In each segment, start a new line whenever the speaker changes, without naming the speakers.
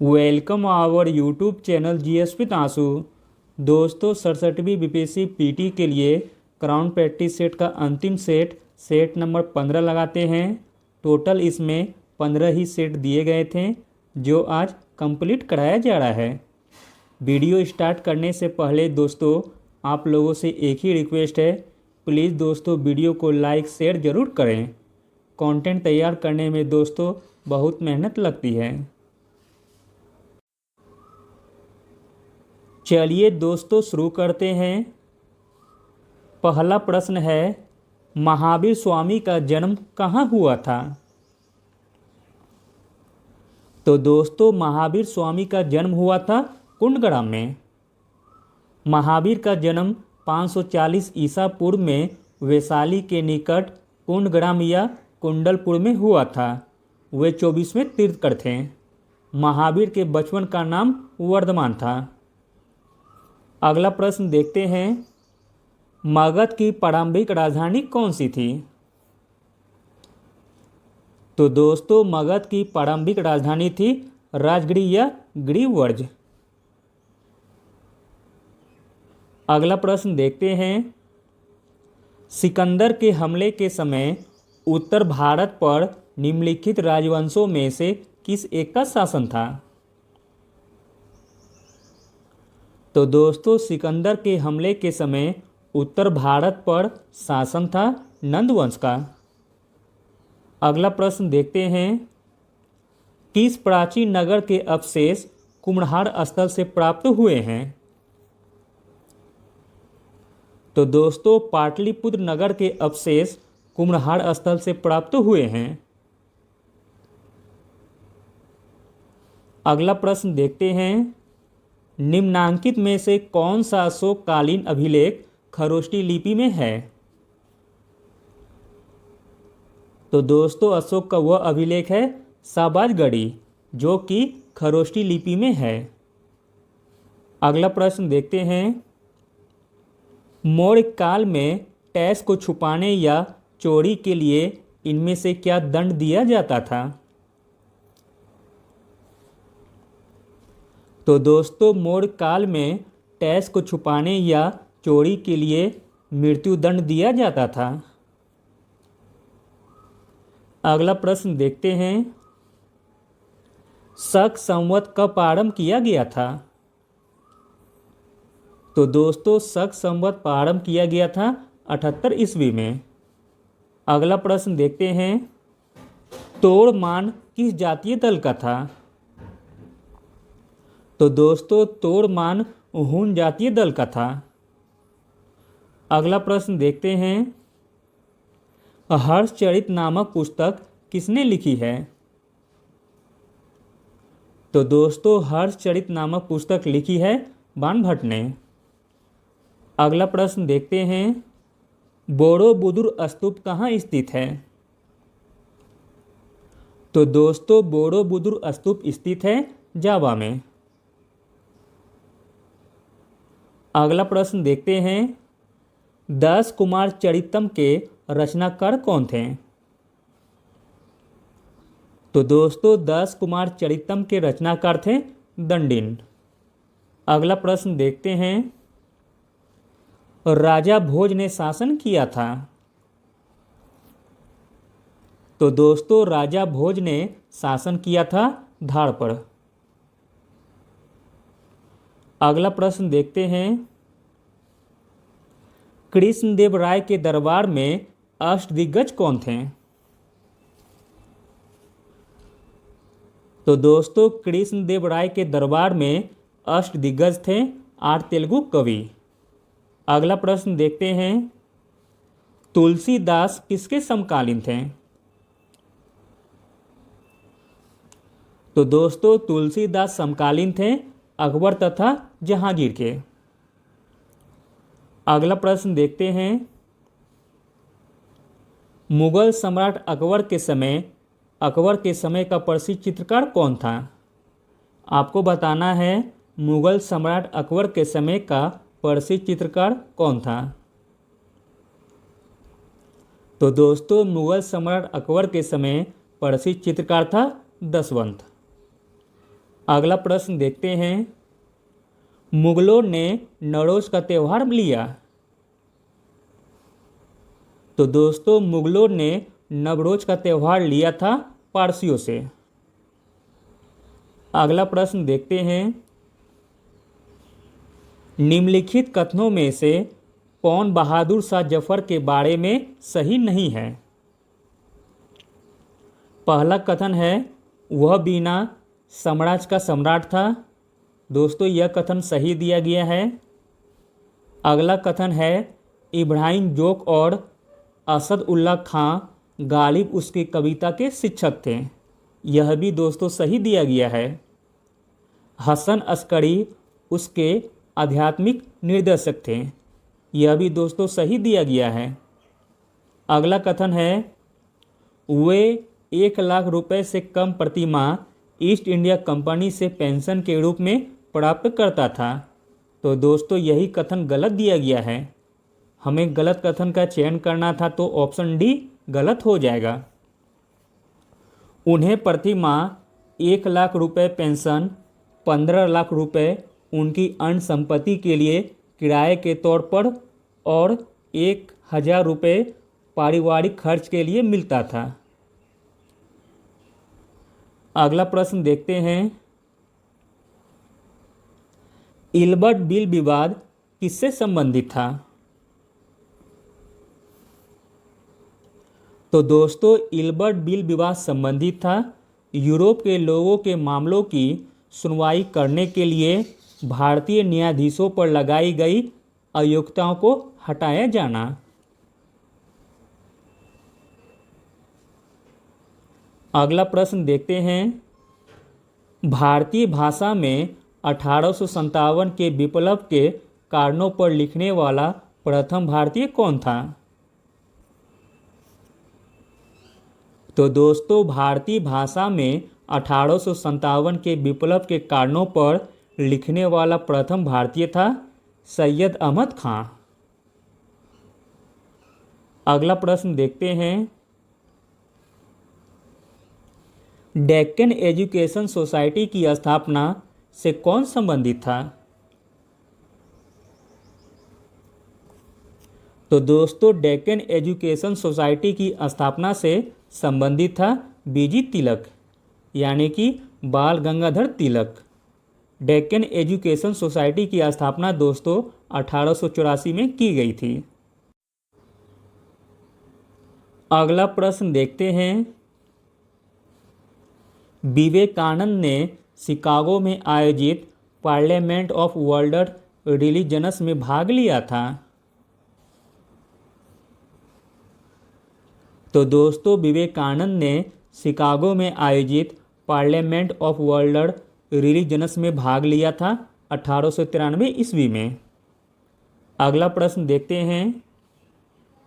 Welcome our YouTube channel GS with Ansu. दोस्तों 67वीं BPSC PT के लिए क्राउन प्रैक्टिस सेट का अंतिम सेट नंबर 15 लगाते हैं। टोटल इसमें 15 ही सेट दिए गए थे जो आज कंप्लीट कराया जा रहा है। वीडियो स्टार्ट करने से पहले दोस्तों आप लोगों से एक ही रिक्वेस्ट है, प्लीज़ दोस्तों वीडियो को लाइक शेयर ज़रूर करें। कंटेंट तैयार करने में दोस्तों बहुत मेहनत लगती है। चलिए दोस्तों शुरू करते हैं। पहला प्रश्न है, महावीर स्वामी का जन्म कहाँ हुआ था? तो दोस्तों महावीर स्वामी का जन्म हुआ था कुंडग्राम में। महावीर का जन्म 540 ईसा पूर्व में वैशाली के निकट कुंडग्राम या कुंडलपुर में हुआ था। वे 24वें तीर्थंकर थे। महावीर के बचपन का नाम वर्धमान था। अगला प्रश्न देखते हैं, मगध की प्रारंभिक राजधानी कौन सी थी? तो दोस्तों मगध की प्रारंभिक राजधानी थी राजगृह या गिरिवर्ज। अगला प्रश्न देखते हैं, सिकंदर के हमले के समय उत्तर भारत पर निम्नलिखित राजवंशों में से किस एक का शासन था? तो दोस्तों सिकंदर के हमले के समय उत्तर भारत पर शासन था नंद वंश का। अगला प्रश्न देखते हैं, किस प्राचीन नगर के अवशेष कुम्हरार स्थल से प्राप्त हुए हैं? तो दोस्तों पाटलिपुत्र नगर के अवशेष कुम्हरार स्थल से प्राप्त हुए हैं। अगला प्रश्न देखते हैं, निम्नांकित में से कौन सा अशोककालीन अभिलेख खरोष्टी लिपि में है? तो दोस्तों अशोक का वह अभिलेख है शाहबाजगढ़ी जो कि खरोष्टी लिपि में है। अगला प्रश्न देखते हैं, मौर्य काल में टैक्स को छुपाने या चोरी के लिए इनमें से क्या दंड दिया जाता था? तो दोस्तों मौर्य काल में टैक्स को छुपाने या चोरी के लिए मृत्युदंड दिया जाता था। अगला प्रश्न देखते हैं, शक संवत कब प्रारंभ किया गया था? तो दोस्तों शक संवत प्रारंभ किया गया था 78 ईस्वी में। अगला प्रश्न देखते हैं, तोड़मान किस जातीय दल का था? तो दोस्तों तोड़मान हूण जातीय दल का था। अगला प्रश्न देखते हैं, हर्षचरित नामक पुस्तक किसने लिखी है? तो दोस्तों हर्षचरित नामक पुस्तक लिखी है बाणभट्ट ने। अगला प्रश्न देखते हैं, बोरोबुदुर स्तूप कहाँ स्थित है? तो दोस्तों बोरोबुदुर स्तूप स्थित है जावा में। अगला प्रश्न देखते हैं, 10 कुमार चरितम के रचनाकार कौन थे? तो दोस्तों 10 कुमार चरितम के रचनाकार थे दंडिन। अगला प्रश्न देखते हैं, राजा भोज ने शासन किया था? तो दोस्तों राजा भोज ने शासन किया था धार पर। अगला प्रश्न देखते हैं, कृष्णदेव राय के दरबार में अष्टदिग्गज कौन थे? तो दोस्तों कृष्णदेव राय के दरबार में अष्टदिग्गज थे 8 तेलुगु कवि। अगला प्रश्न देखते हैं, तुलसीदास किसके समकालीन थे? तो दोस्तों तुलसीदास समकालीन थे अकबर तथा जहांगीर के। अगला प्रश्न देखते हैं, मुगल सम्राट अकबर के समय का प्रसिद्ध चित्रकार कौन था? आपको बताना है मुगल सम्राट अकबर के समय का प्रसिद्ध चित्रकार कौन था? तो दोस्तों मुगल सम्राट अकबर के समय प्रसिद्ध चित्रकार था दसवंत। अगला प्रश्न देखते हैं, मुगलों ने नवरोज का त्यौहार लिया। तो दोस्तों मुगलों ने नवरोज का त्यौहार लिया था पारसियों से। अगला प्रश्न देखते हैं, निम्नलिखित कथनों में से कौन बहादुर शाह जफर के बारे में सही नहीं है। पहला कथन है, वह बिना साम्राज्य का सम्राट था। दोस्तों यह कथन सही दिया गया है। अगला कथन है, इब्राहिम जोक और असद उल्ला खां गालिब उसकी कविता के शिक्षक थे। यह भी दोस्तों सही दिया गया है। हसन अस्करी उसके आध्यात्मिक निर्देशक थे। यह भी दोस्तों सही दिया गया है। अगला कथन है, वे 1,00,000 रुपए से कम प्रति माह ईस्ट इंडिया कंपनी से पेंशन के रूप में प्राप्त करता था। तो दोस्तों यही कथन गलत दिया गया है। हमें गलत कथन का चयन करना था तो ऑप्शन डी गलत हो जाएगा। उन्हें प्रति माह 1,00,000 रुपये पेंशन, 15 लाख रुपए उनकी अन्य संपत्ति के लिए किराए के तौर पर और 1,000 रुपये पारिवारिक खर्च के लिए मिलता था। अगला प्रश्न देखते हैं, इल्बर्ट बिल विवाद किससे संबंधित था। तो दोस्तों इल्बर्ट बिल विवाद संबंधित था यूरोप के लोगों के मामलों की सुनवाई करने के लिए भारतीय न्यायाधीशों पर लगाई गई अयोग्यताओं को हटाया जाना। अगला प्रश्न देखते हैं, भारतीय भाषा में 1857 के विप्लव के कारणों पर लिखने वाला प्रथम भारतीय कौन था। तो दोस्तों भारतीय भाषा में 1857 के विप्लव के कारणों पर लिखने वाला प्रथम भारतीय था सैयद अहमद खां। अगला प्रश्न देखते हैं, डेक्कन एजुकेशन सोसाइटी की स्थापना से कौन संबंधित था। तो दोस्तों डेक्कन एजुकेशन सोसाइटी की स्थापना से संबंधित था बीजी तिलक यानी कि बाल गंगाधर तिलक। डेक्कन एजुकेशन सोसाइटी की स्थापना दोस्तों 1884 में की गई थी। अगला प्रश्न देखते हैं, विवेकानंद ने शिकागो में आयोजित पार्लियामेंट ऑफ वर्ल्ड रिलीजन्स में भाग लिया था। तो दोस्तों विवेकानंद ने शिकागो में आयोजित पार्लियामेंट ऑफ वर्ल्ड रिलीजन्स में भाग लिया था 1893 ईस्वी में। अगला प्रश्न देखते हैं,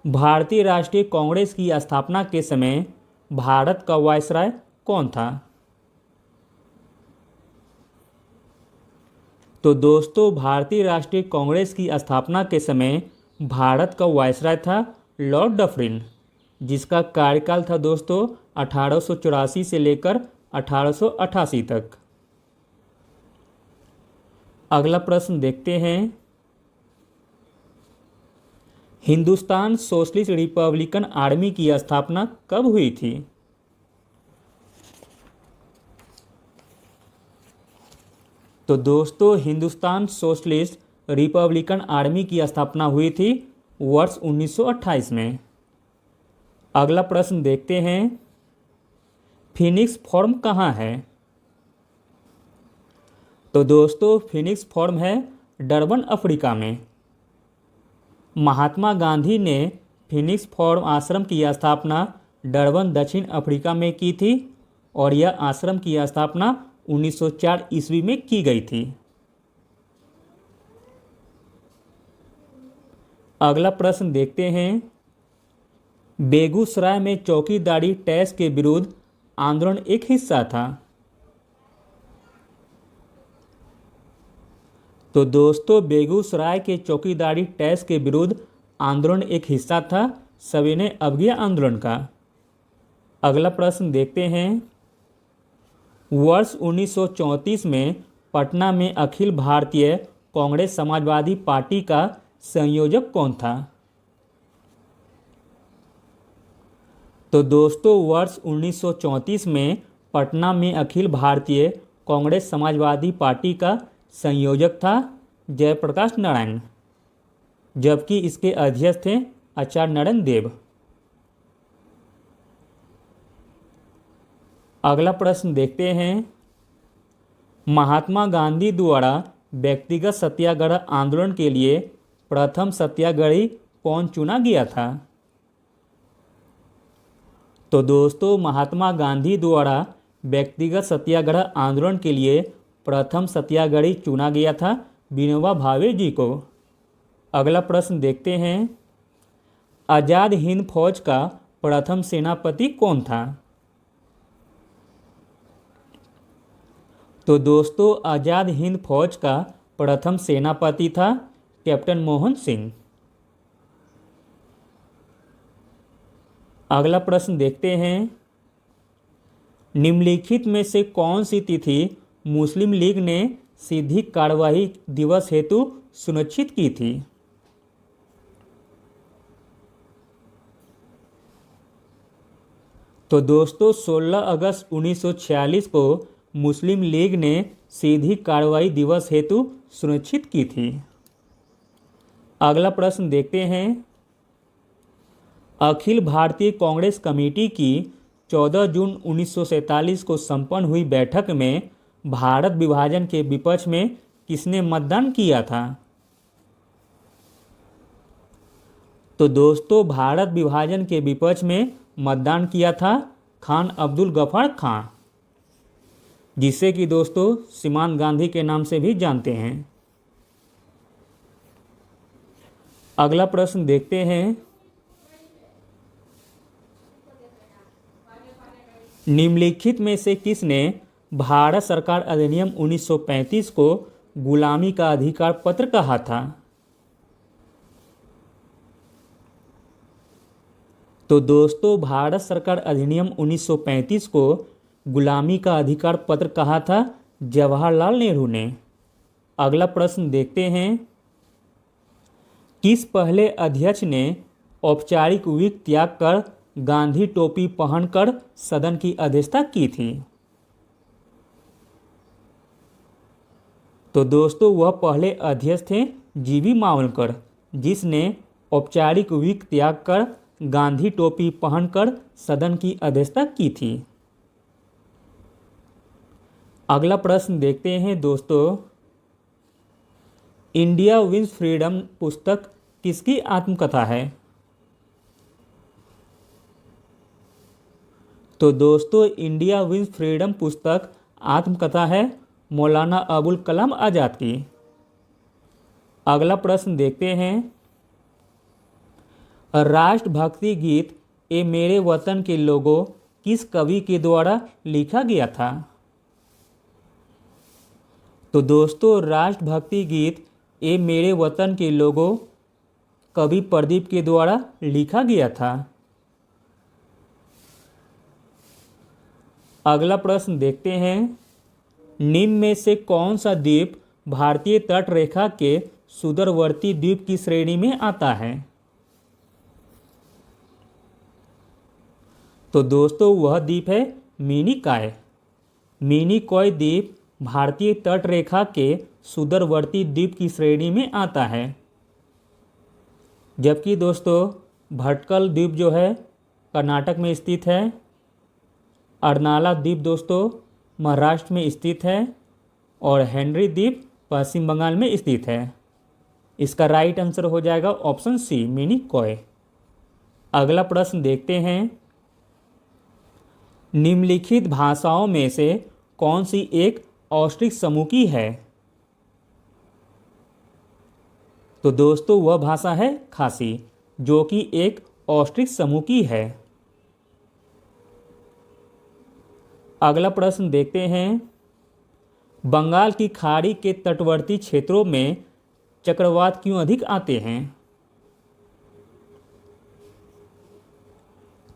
भारतीय राष्ट्रीय कांग्रेस की स्थापना के समय भारत का वायसराय कौन था। तो दोस्तों भारतीय राष्ट्रीय कांग्रेस की स्थापना के समय भारत का वायसराय था लॉर्ड डफरिन, जिसका कार्यकाल था दोस्तों 1884 से लेकर 1888 तक। अगला प्रश्न देखते हैं, हिंदुस्तान सोशलिस्ट रिपब्लिकन आर्मी की स्थापना कब हुई थी। तो दोस्तों हिंदुस्तान सोशलिस्ट रिपब्लिकन आर्मी की स्थापना हुई थी वर्ष 1928 में। अगला प्रश्न देखते हैं, फिनिक्स फॉर्म कहाँ है। तो दोस्तों फिनिक्स फॉर्म है डरबन अफ्रीका में। महात्मा गांधी ने फिनिक्स फॉर्म आश्रम की स्थापना डरबन दक्षिण अफ्रीका में की थी और यह आश्रम की स्थापना 1904 ईस्वी में की गई थी। अगला प्रश्न देखते हैं, बेगूसराय में चौकीदारी टैक्स के विरुद्ध आंदोलन एक हिस्सा था। तो दोस्तों बेगूसराय के चौकीदारी टैक्स के विरुद्ध आंदोलन एक हिस्सा था सविनय अवज्ञा आंदोलन का। अगला प्रश्न देखते हैं, वर्ष 1934 में पटना में अखिल भारतीय कांग्रेस समाजवादी पार्टी का संयोजक कौन था? तो दोस्तों वर्ष 1934 में पटना में अखिल भारतीय कांग्रेस समाजवादी पार्टी का संयोजक था जयप्रकाश नारायण, जबकि इसके अध्यक्ष थे आचार्य नारायण देव। अगला प्रश्न देखते हैं, महात्मा गांधी द्वारा व्यक्तिगत सत्याग्रह आंदोलन के लिए प्रथम सत्याग्रही कौन चुना गया था? तो दोस्तों महात्मा गांधी द्वारा व्यक्तिगत सत्याग्रह आंदोलन के लिए प्रथम सत्याग्रही चुना गया था विनोबा भावे जी को। अगला प्रश्न देखते हैं, आज़ाद हिंद फौज का प्रथम सेनापति कौन था? तो दोस्तों आज़ाद हिंद फौज का प्रथम सेनापति था कैप्टन मोहन सिंह। अगला प्रश्न देखते हैं, निम्नलिखित में से कौन सी तिथि मुस्लिम लीग ने सीधी कार्यवाही दिवस हेतु सुनिश्चित की थी? तो दोस्तों 16 अगस्त 1946 को मुस्लिम लीग ने सीधी कार्रवाई दिवस हेतु सुनिश्चित की थी। अगला प्रश्न देखते हैं, अखिल भारतीय कांग्रेस कमेटी की 14 जून 1947 को संपन्न हुई बैठक में भारत विभाजन के विपक्ष में किसने मतदान किया था? तो दोस्तों भारत विभाजन के विपक्ष में मतदान किया था खान अब्दुल गफार खां, जिसे कि दोस्तों सीमांत गांधी के नाम से भी जानते हैं। अगला प्रश्न देखते हैं, निम्नलिखित में से किसने भारत सरकार अधिनियम 1935 को गुलामी का अधिकार पत्र कहा था? तो दोस्तों भारत सरकार अधिनियम 1935 को गुलामी का अधिकार पत्र कहा था जवाहरलाल नेहरू ने। अगला प्रश्न देखते हैं, किस पहले अध्यक्ष ने औपचारिक विक त्याग कर गांधी टोपी पहनकर सदन की अध्यक्षता की थी? तो दोस्तों वह पहले अध्यक्ष थे जीवी मावलकर, जिसने औपचारिक विक त्याग कर गांधी टोपी पहनकर सदन की अध्यक्षता की थी। अगला प्रश्न देखते हैं दोस्तों, इंडिया विंस फ्रीडम पुस्तक किसकी आत्मकथा है? तो दोस्तों इंडिया विंस फ्रीडम पुस्तक आत्मकथा है मौलाना अबुल कलाम आज़ाद की। अगला प्रश्न देखते हैं, राष्ट्रभक्ति गीत ए मेरे वतन के लोगों किस कवि के द्वारा लिखा गया था? तो दोस्तों राष्ट्रभक्ति गीत ए मेरे वतन के लोगों कवि प्रदीप के द्वारा लिखा गया था। अगला प्रश्न देखते हैं, निम्न में से कौन सा द्वीप भारतीय तट रेखा के सुदूरवर्ती द्वीप की श्रेणी में आता है? तो दोस्तों वह द्वीप है मिनिकॉय। मिनिकॉय द्वीप भारतीय तट रेखा के सुदूरवर्ती द्वीप की श्रेणी में आता है। जबकि दोस्तों भटकल द्वीप जो है कर्नाटक में स्थित है, अर्नाला द्वीप दोस्तों महाराष्ट्र में स्थित है और हेनरी द्वीप पश्चिम बंगाल में स्थित है। इसका राइट आंसर हो जाएगा ऑप्शन सी मिनिकॉय। अगला प्रश्न देखते हैं, निम्नलिखित भाषाओं में से कौन सी एक ऑस्ट्रिक समूह की है? तो दोस्तों वह भाषा है खासी, जो कि एक ऑस्ट्रिक समूह की है। अगला प्रश्न देखते हैं, बंगाल की खाड़ी के तटवर्ती क्षेत्रों में चक्रवात क्यों अधिक आते हैं?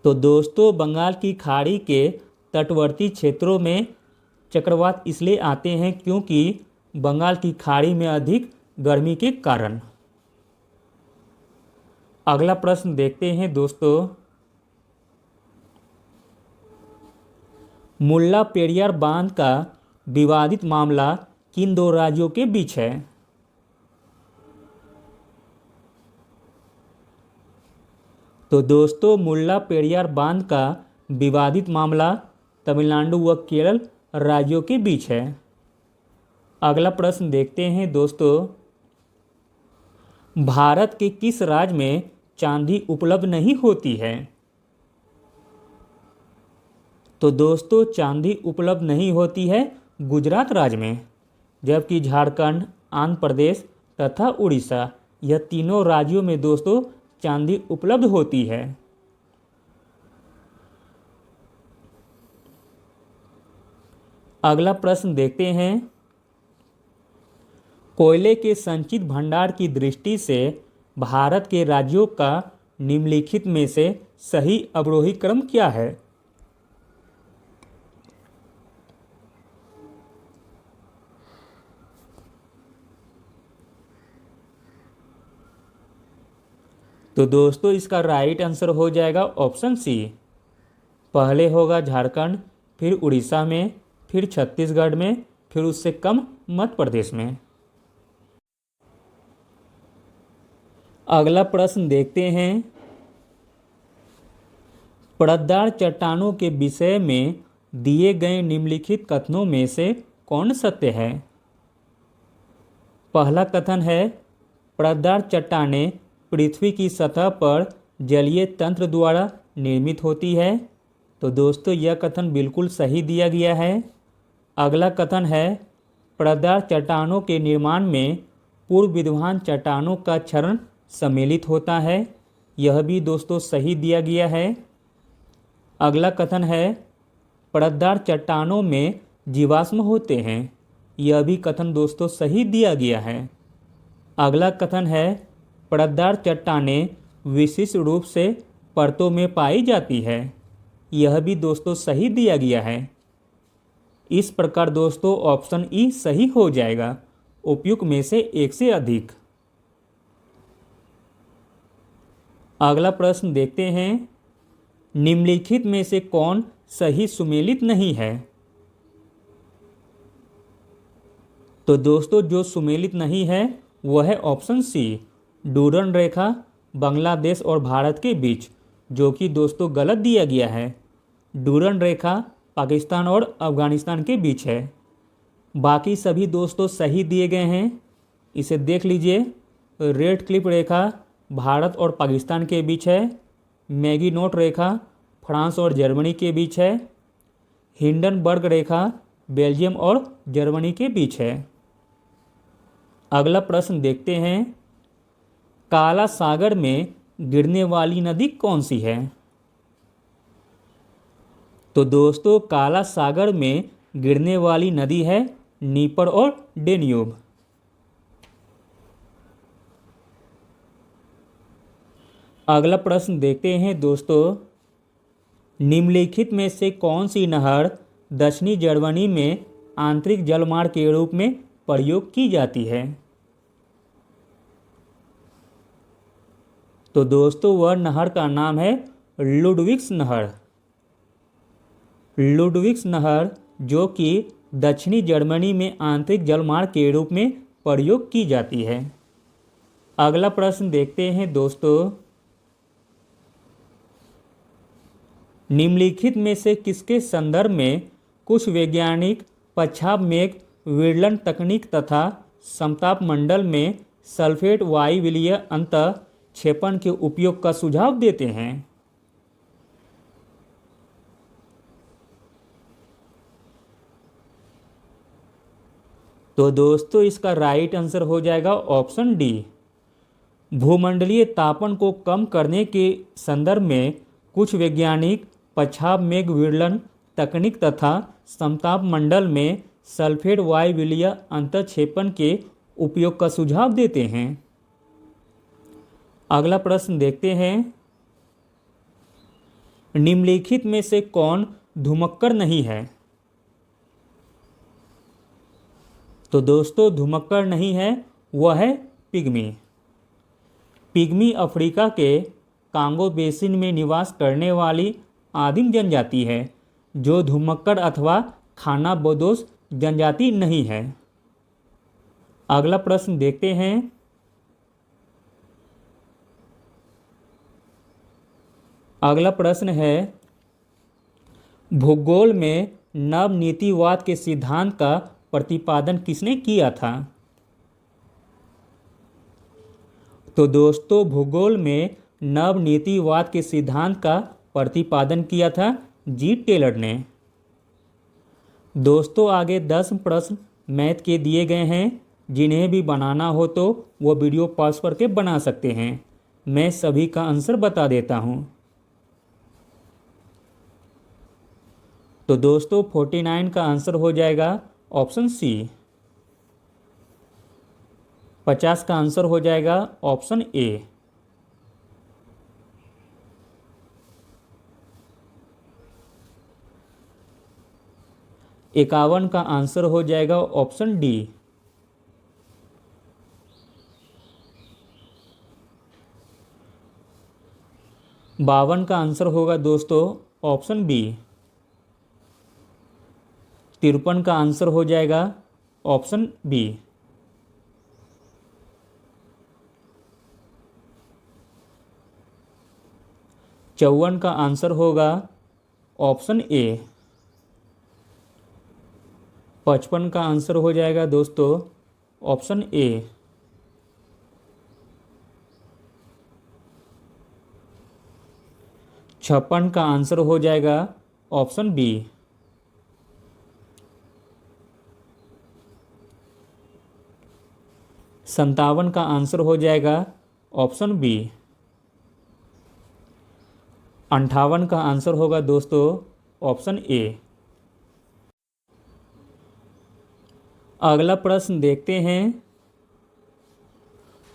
तो दोस्तों बंगाल की खाड़ी के तटवर्ती क्षेत्रों में चक्रवात इसलिए आते हैं क्योंकि बंगाल की खाड़ी में अधिक गर्मी के कारण। अगला प्रश्न देखते हैं दोस्तों, मुल्ला पेरियार बांध का विवादित मामला किन दो राज्यों के बीच है? तो दोस्तों, मुल्ला पेरियार बांध का विवादित मामला तमिलनाडु व केरल राज्यों के बीच है। अगला प्रश्न देखते हैं दोस्तों, भारत के किस राज्य में चांदी उपलब्ध नहीं होती है? तो दोस्तों, चांदी उपलब्ध नहीं होती है गुजरात राज्य में, जबकि झारखंड, आंध्र प्रदेश तथा उड़ीसा, यह तीनों राज्यों में दोस्तों चांदी उपलब्ध होती है। अगला प्रश्न देखते हैं, कोयले के संचित भंडार की दृष्टि से भारत के राज्यों का निम्नलिखित में से सही अवरोही क्रम क्या है? तो दोस्तों, इसका राइट आंसर हो जाएगा ऑप्शन सी। पहले होगा झारखंड, फिर उड़ीसा में, फिर छत्तीसगढ़ में, फिर उससे कम मध्य प्रदेश में। अगला प्रश्न देखते हैं, परतदार चट्टानों के विषय में दिए गए निम्नलिखित कथनों में से कौन सत्य है? पहला कथन है, परतदार चट्टानें पृथ्वी की सतह पर जलीय तंत्र द्वारा निर्मित होती है। तो दोस्तों, यह कथन बिल्कुल सही दिया गया है। अगला कथन है, परतदार चट्टानों के निर्माण में पूर्व विद्यमान चट्टानों का क्षरण सम्मिलित होता है। यह भी दोस्तों सही दिया गया है। अगला कथन है, परतदार चट्टानों में जीवाश्म होते हैं। यह भी कथन दोस्तों सही दिया गया है। अगला कथन है, परतदार चट्टानें विशिष्ट रूप से परतों में पाई जाती है। यह भी दोस्तों सही दिया गया है। इस प्रकार दोस्तों ऑप्शन ई सही हो जाएगा, उपयुक्त में से एक से अधिक। अगला प्रश्न देखते हैं, निम्नलिखित में से कौन सही सुमेलित नहीं है? तो दोस्तों, जो सुमेलित नहीं है वह है ऑप्शन सी, डूरन रेखा बांग्लादेश और भारत के बीच, जो कि दोस्तों गलत दिया गया है। डूरन रेखा पाकिस्तान और अफगानिस्तान के बीच है। बाकी सभी दोस्तों सही दिए गए हैं। इसे देख लीजिए, रेड क्लिप रेखा भारत और पाकिस्तान के बीच है। मैगीनोट रेखा फ्रांस और जर्मनी के बीच है। हिंडनबर्ग रेखा बेल्जियम और जर्मनी के बीच है। अगला प्रश्न देखते हैं, काला सागर में गिरने वाली नदी कौन सी है? तो दोस्तों, काला सागर में गिरने वाली नदी है नीपर और डेन्यूब। अगला प्रश्न देखते हैं दोस्तों, निम्नलिखित में से कौन सी नहर दक्षिणी जर्मनी में आंतरिक जलमार्ग के रूप में प्रयोग की जाती है? तो दोस्तों, वह नहर का नाम है लुडविग्स नहर। लुडविग्स नहर जो कि दक्षिणी जर्मनी में आंतरिक जलमार्ग के रूप में प्रयोग की जाती है। अगला प्रश्न देखते हैं दोस्तों, निम्नलिखित में से किसके संदर्भ में कुछ वैज्ञानिक पश्चात मेघ विरलन तकनीक तथा समताप मंडल में सल्फेट वायुविलीय अंतःक्षेपण के उपयोग का सुझाव देते हैं? तो दोस्तों, इसका राइट आंसर हो जाएगा ऑप्शन डी। भूमंडलीय तापन को कम करने के संदर्भ में कुछ वैज्ञानिक पश्चात मेघ विरलन तकनीक तथा समताप मंडल में सल्फेट वायुविलीय अंतःक्षेपण के उपयोग का सुझाव देते हैं। अगला प्रश्न देखते हैं, निम्नलिखित में से कौन धुमक्कर नहीं है? तो दोस्तों धुमक्कड़ नहीं है, वह है पिग्मी। पिग्मी अफ्रीका के कांगो बेसिन में निवास करने वाली आदिम जनजाति है जो धुमक्कड़ अथवा खानाबदोश जनजाति नहीं है। अगला प्रश्न देखते हैं। अगला प्रश्न है, भूगोल में नवनीतिवाद के सिद्धांत का प्रतिपादन किसने किया था? तो दोस्तों भूगोल में नवनीतिवाद के सिद्धांत का प्रतिपादन किया था जी टेलर ने। दोस्तों आगे 10 प्रश्न मैथ के दिए गए हैं, जिन्हें भी बनाना हो तो वो वीडियो पॉज करके बना सकते हैं। मैं सभी का आंसर बता देता हूँ। तो दोस्तों 49 का आंसर हो जाएगा ऑप्शन सी। 50 का आंसर हो जाएगा ऑप्शन ए। 51 का आंसर हो जाएगा ऑप्शन डी। 52 का आंसर होगा दोस्तों ऑप्शन बी। 53 का आंसर हो जाएगा ऑप्शन बी। 54 का आंसर होगा ऑप्शन ए। 55 का आंसर हो जाएगा दोस्तों ऑप्शन ए। 56 का आंसर हो जाएगा ऑप्शन बी। 57 का आंसर हो जाएगा ऑप्शन बी। 58 का आंसर होगा दोस्तों ऑप्शन ए। अगला प्रश्न देखते हैं।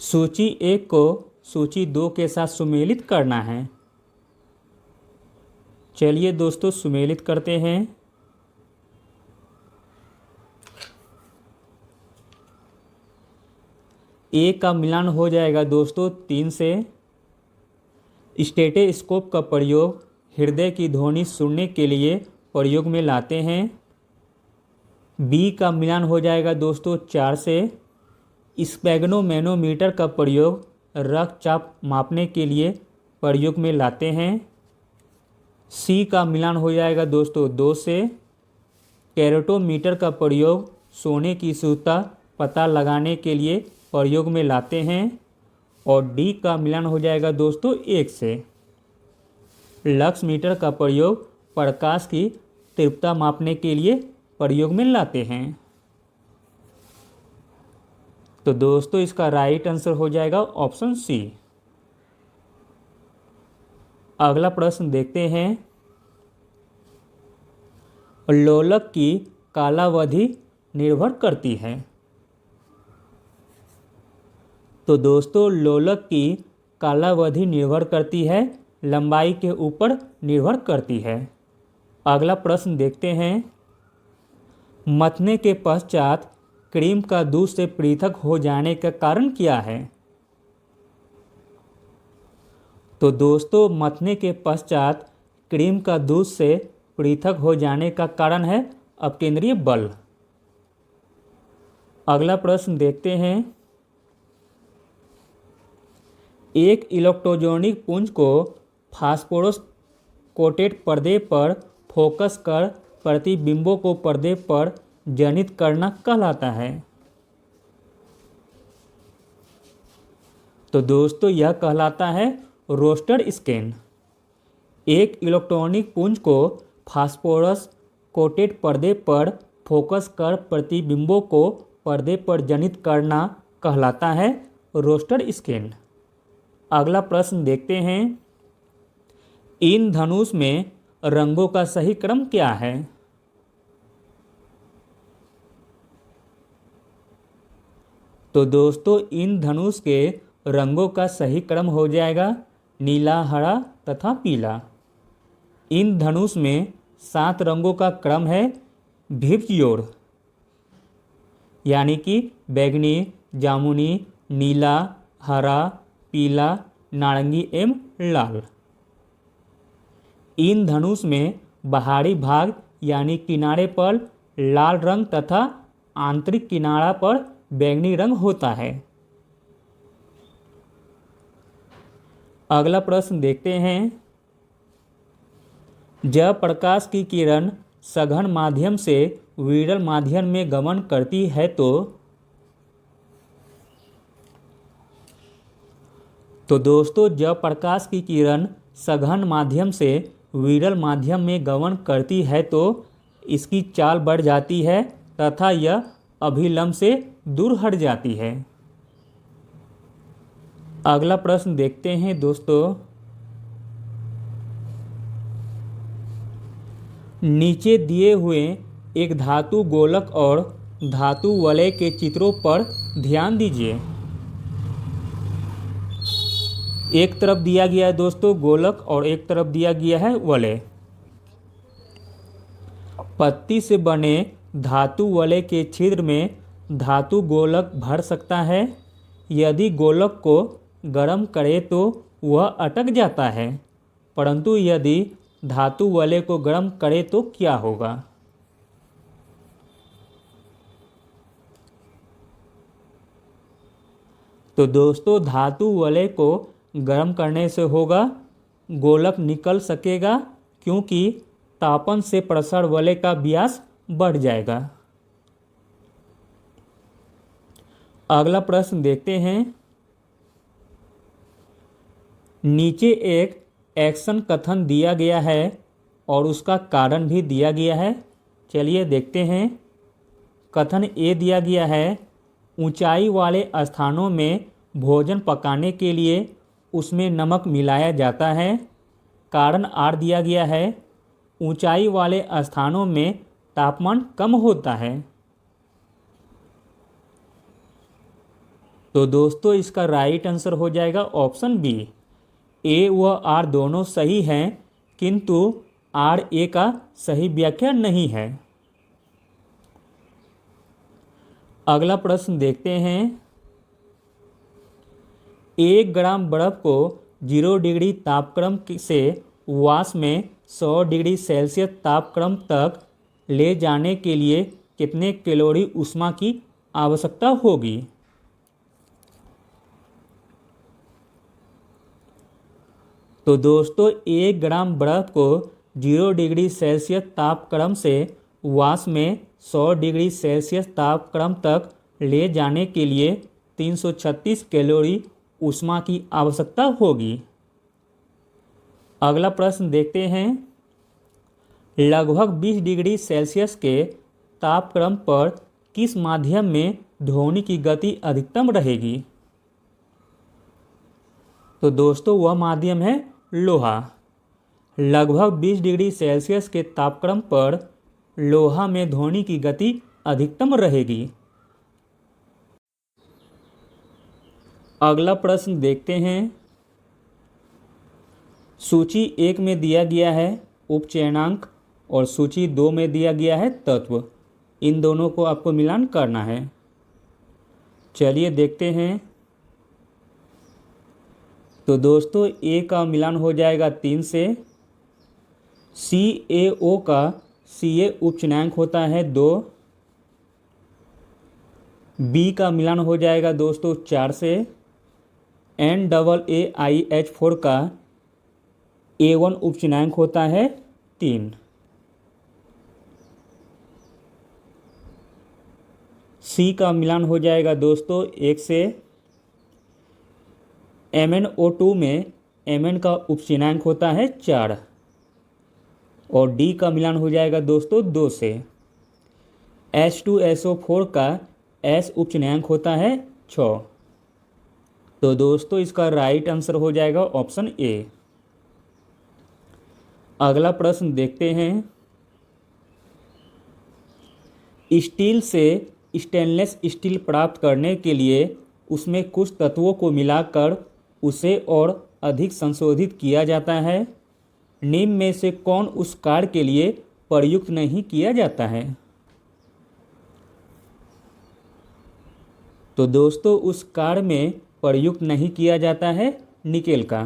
सूची 1 को सूची 2 के साथ सुमेलित करना है। चलिए दोस्तों सुमेलित करते हैं। ए का मिलान हो जाएगा दोस्तों 3 से। स्टेथोस्कोप का प्रयोग हृदय की ध्वनि सुनने के लिए प्रयोग में लाते हैं। बी का मिलान हो जाएगा दोस्तों 4 से। स्फेग्नोमैनोमीटर का प्रयोग रक्तचाप मापने के लिए प्रयोग में लाते हैं। सी का मिलान हो जाएगा दोस्तों 2 से। कैरोटोमीटर का प्रयोग सोने की शुद्धता पता लगाने के लिए प्रयोग में लाते हैं। और डी का मिलान हो जाएगा दोस्तों 1 से। लक्स मीटर का प्रयोग प्रकाश की तीव्रता मापने के लिए प्रयोग में लाते हैं। तो दोस्तों इसका राइट आंसर हो जाएगा ऑप्शन सी। अगला प्रश्न देखते हैं। लोलक की कालावधि निर्भर करती है। तो दोस्तों लोलक की कालावधि निर्भर करती है, लंबाई के ऊपर निर्भर करती है। अगला प्रश्न देखते हैं। मथने के पश्चात क्रीम का दूध से पृथक हो जाने का कारण क्या है? तो दोस्तों मथने के पश्चात क्रीम का दूध से पृथक हो जाने का कारण है अपकेंद्रीय बल। अगला प्रश्न देखते हैं। एक इलेक्ट्रोजोनिक पुंज को फास्फोरस कोटेड पर्दे पर फोकस कर प्रतिबिंबों को पर्दे पर जनित करना कहलाता है। तो दोस्तों यह कहलाता है रोस्टर स्कैन। एक इलेक्ट्रॉनिक पुंज को फास्फोरस कोटेड पर्दे पर फोकस कर प्रतिबिंबों को पर्दे पर जनित करना कहलाता है रोस्टर स्कैन। अगला प्रश्न देखते हैं। इन धनुष में रंगों का सही क्रम क्या है? तो दोस्तों इन धनुष के रंगों का सही क्रम हो जाएगा नीला, हरा तथा पीला। इन धनुष में 7 रंगों का क्रम है भिप्जोड़। यानी कि बैंगनी, जामुनी, नीला, हरा, पीला, नारंगी एवं लाल। इंद्रधनुष में बाहरी भाग यानी किनारे पर लाल रंग तथा आंतरिक किनारा पर बैंगनी रंग होता है। अगला प्रश्न देखते हैं। जब प्रकाश की किरण सघन माध्यम से विरल माध्यम में गमन करती है तो दोस्तों जब प्रकाश की किरण सघन माध्यम से विरल माध्यम में गमन करती है तो इसकी चाल बढ़ जाती है तथा यह अभिलंब से दूर हट जाती है। अगला प्रश्न देखते हैं दोस्तों। नीचे दिए हुए एक धातु गोलक और धातु वलय के चित्रों पर ध्यान दीजिए। एक तरफ दिया गया है दोस्तों गोलक और एक तरफ दिया गया है वलय। पत्ती से बने धातु वलय के छिद्र में धातु गोलक भर सकता है। यदि गोलक को गर्म करे तो वह अटक जाता है, परंतु यदि धातु वलय को गर्म करे तो क्या होगा? तो दोस्तों धातु वलय को गर्म करने से होगा गोलक निकल सकेगा, क्योंकि तापन से प्रसार वलय का व्यास बढ़ जाएगा। अगला प्रश्न देखते हैं। नीचे एक एक्शन कथन दिया गया है और उसका कारण भी दिया गया है। चलिए देखते हैं। कथन ए दिया गया है, ऊंचाई वाले स्थानों में भोजन पकाने के लिए उसमें नमक मिलाया जाता है। कारण आर दिया गया है, ऊंचाई वाले स्थानों में तापमान कम होता है। तो दोस्तों इसका राइट आंसर हो जाएगा ऑप्शन बी। ए व आर दोनों सही हैं, किंतु आर ए का सही व्याख्या नहीं है। अगला प्रश्न देखते हैं। 1 ग्राम बर्फ को 0 डिग्री तापक्रम से वाष्प में 100 डिग्री सेल्सियस तापक्रम तक ले जाने के लिए कितने कैलोरी ऊष्मा की आवश्यकता होगी? तो दोस्तों 1 ग्राम बर्फ को 0 डिग्री सेल्सियस तापक्रम से वाष्प में 100 डिग्री सेल्सियस तापक्रम तक ले जाने के लिए 336 कैलोरी ऊष्मा की आवश्यकता होगी। अगला प्रश्न देखते हैं। लगभग 20 डिग्री सेल्सियस के तापक्रम पर किस माध्यम में ध्वनि की गति अधिकतम रहेगी? तो दोस्तों वह माध्यम है लोहा। लगभग 20 डिग्री सेल्सियस के तापक्रम पर लोहा में ध्वनि की गति अधिकतम रहेगी। अगला प्रश्न देखते हैं। सूची 1 में दिया गया है उपचयनांक और सूची 2 में दिया गया है तत्व। इन दोनों को आपको मिलान करना है। चलिए देखते हैं। तो दोस्तों ए का मिलान हो जाएगा 3 से। CaO का Ca उपचयनांक होता है 2। बी का मिलान हो जाएगा दोस्तों 4 से। NAAIH4 का A1 उपचयनांक होता है 3। सी का मिलान हो जाएगा दोस्तों 1 से। MnO2 में Mn का उपचयनांक होता है 4 और डी का मिलान हो जाएगा दोस्तों 2 से। H2SO4 का S उपचयनांक होता है 6। तो दोस्तों इसका राइट आंसर हो जाएगा ऑप्शन ए। अगला प्रश्न देखते हैं। स्टील से स्टेनलेस स्टील प्राप्त करने के लिए उसमें कुछ तत्वों को मिलाकर उसे और अधिक संशोधित किया जाता है। निम्न में से कौन उस कार्य के लिए प्रयुक्त नहीं किया जाता है? तो दोस्तों उस कार में प्रयुक्त नहीं किया जाता है निकेल का,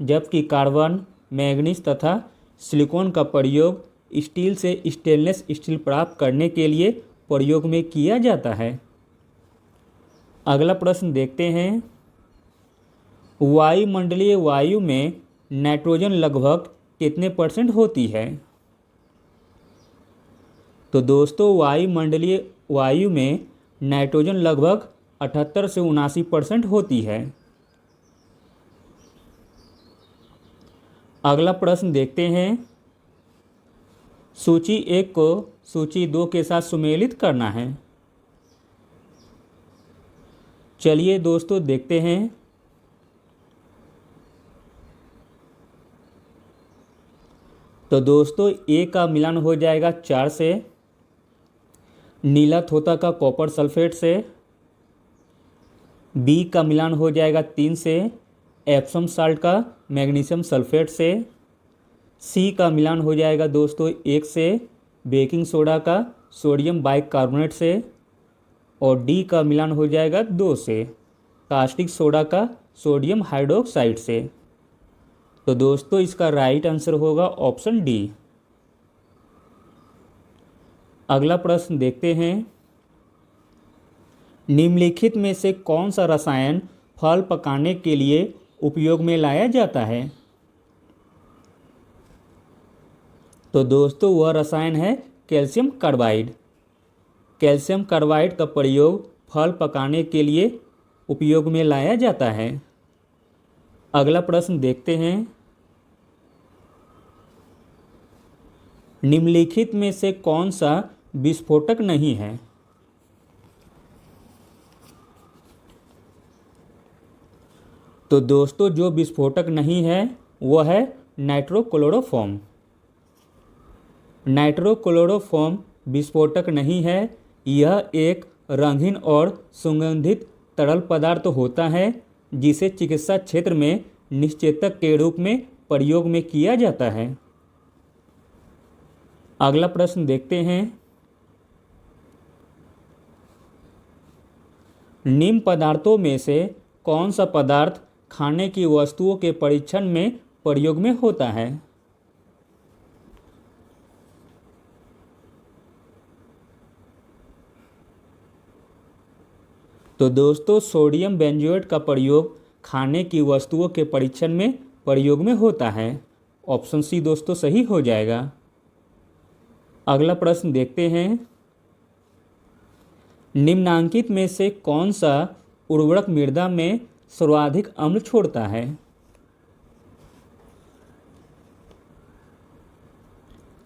जबकि कार्बन, मैग्नीज तथा सिलिकॉन का प्रयोग स्टील से स्टेनलेस स्टील प्राप्त करने के लिए प्रयोग में किया जाता है। अगला प्रश्न देखते हैं। वायुमंडलीय वायु में नाइट्रोजन लगभग कितने % होती है? तो दोस्तों वायुमंडलीय वायु में नाइट्रोजन लगभग 78 से 79% होती है। अगला प्रश्न देखते हैं। सूची 1 को सूची 2 के साथ सुमेलित करना है। चलिए दोस्तों देखते हैं। तो दोस्तों ए का मिलान हो जाएगा 4 से, नीला थोथा का कॉपर सल्फेट से। बी का मिलान हो जाएगा 3 से एप्सम साल्ट का मैग्नीशियम सल्फेट से। सी का मिलान हो जाएगा दोस्तों 1 से बेकिंग सोडा का सोडियम बाइकार्बोनेट से। और डी का मिलान हो जाएगा 2 से कास्टिक सोडा का सोडियम हाइड्रोक्साइड से। तो दोस्तों इसका राइट आंसर होगा ऑप्शन डी। अगला प्रश्न देखते हैं। निम्नलिखित में से कौन सा रसायन फल पकाने के लिए उपयोग में लाया जाता है? तो दोस्तों वह रसायन है कैल्शियम कार्बाइड। कैल्शियम कार्बाइड का प्रयोग फल पकाने के लिए उपयोग में लाया जाता है। अगला प्रश्न देखते हैं। निम्नलिखित में से कौन सा विस्फोटक नहीं है? तो दोस्तों जो विस्फोटक नहीं है वह है नाइट्रोक्लोरोफॉर्म। नाइट्रोक्लोरोफॉर्म विस्फोटक नहीं है। यह एक रंगीन और सुगंधित तरल पदार्थ होता है जिसे चिकित्सा क्षेत्र में निश्चेतक के रूप में प्रयोग में किया जाता है। अगला प्रश्न देखते हैं। निम्न पदार्थों में से कौन सा पदार्थ खाने की वस्तुओं के परीक्षण में प्रयोग में होता है? तो दोस्तों सोडियम बेंजोएट का प्रयोग खाने की वस्तुओं के परीक्षण में प्रयोग में होता है। ऑप्शन सी दोस्तों सही हो जाएगा। अगला प्रश्न देखते हैं। निम्नांकित में से कौन सा उर्वरक मृदा में सर्वाधिक अम्ल छोड़ता है?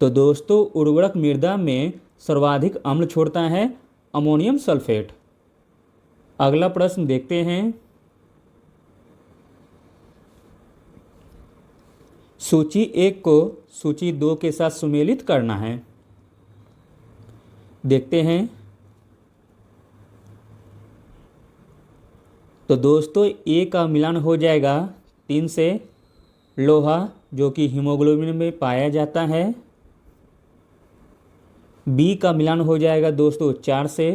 तो दोस्तों उर्वरक मृदा में सर्वाधिक अम्ल छोड़ता है अमोनियम सल्फेट। अगला प्रश्न देखते हैं। सूची 1 को सूची 2 के साथ सुमेलित करना है। देखते हैं। तो दोस्तों ए का मिलान हो जाएगा 3 से लोहा जो कि हीमोग्लोबिन में पाया जाता है। बी का मिलान हो जाएगा दोस्तों 4 से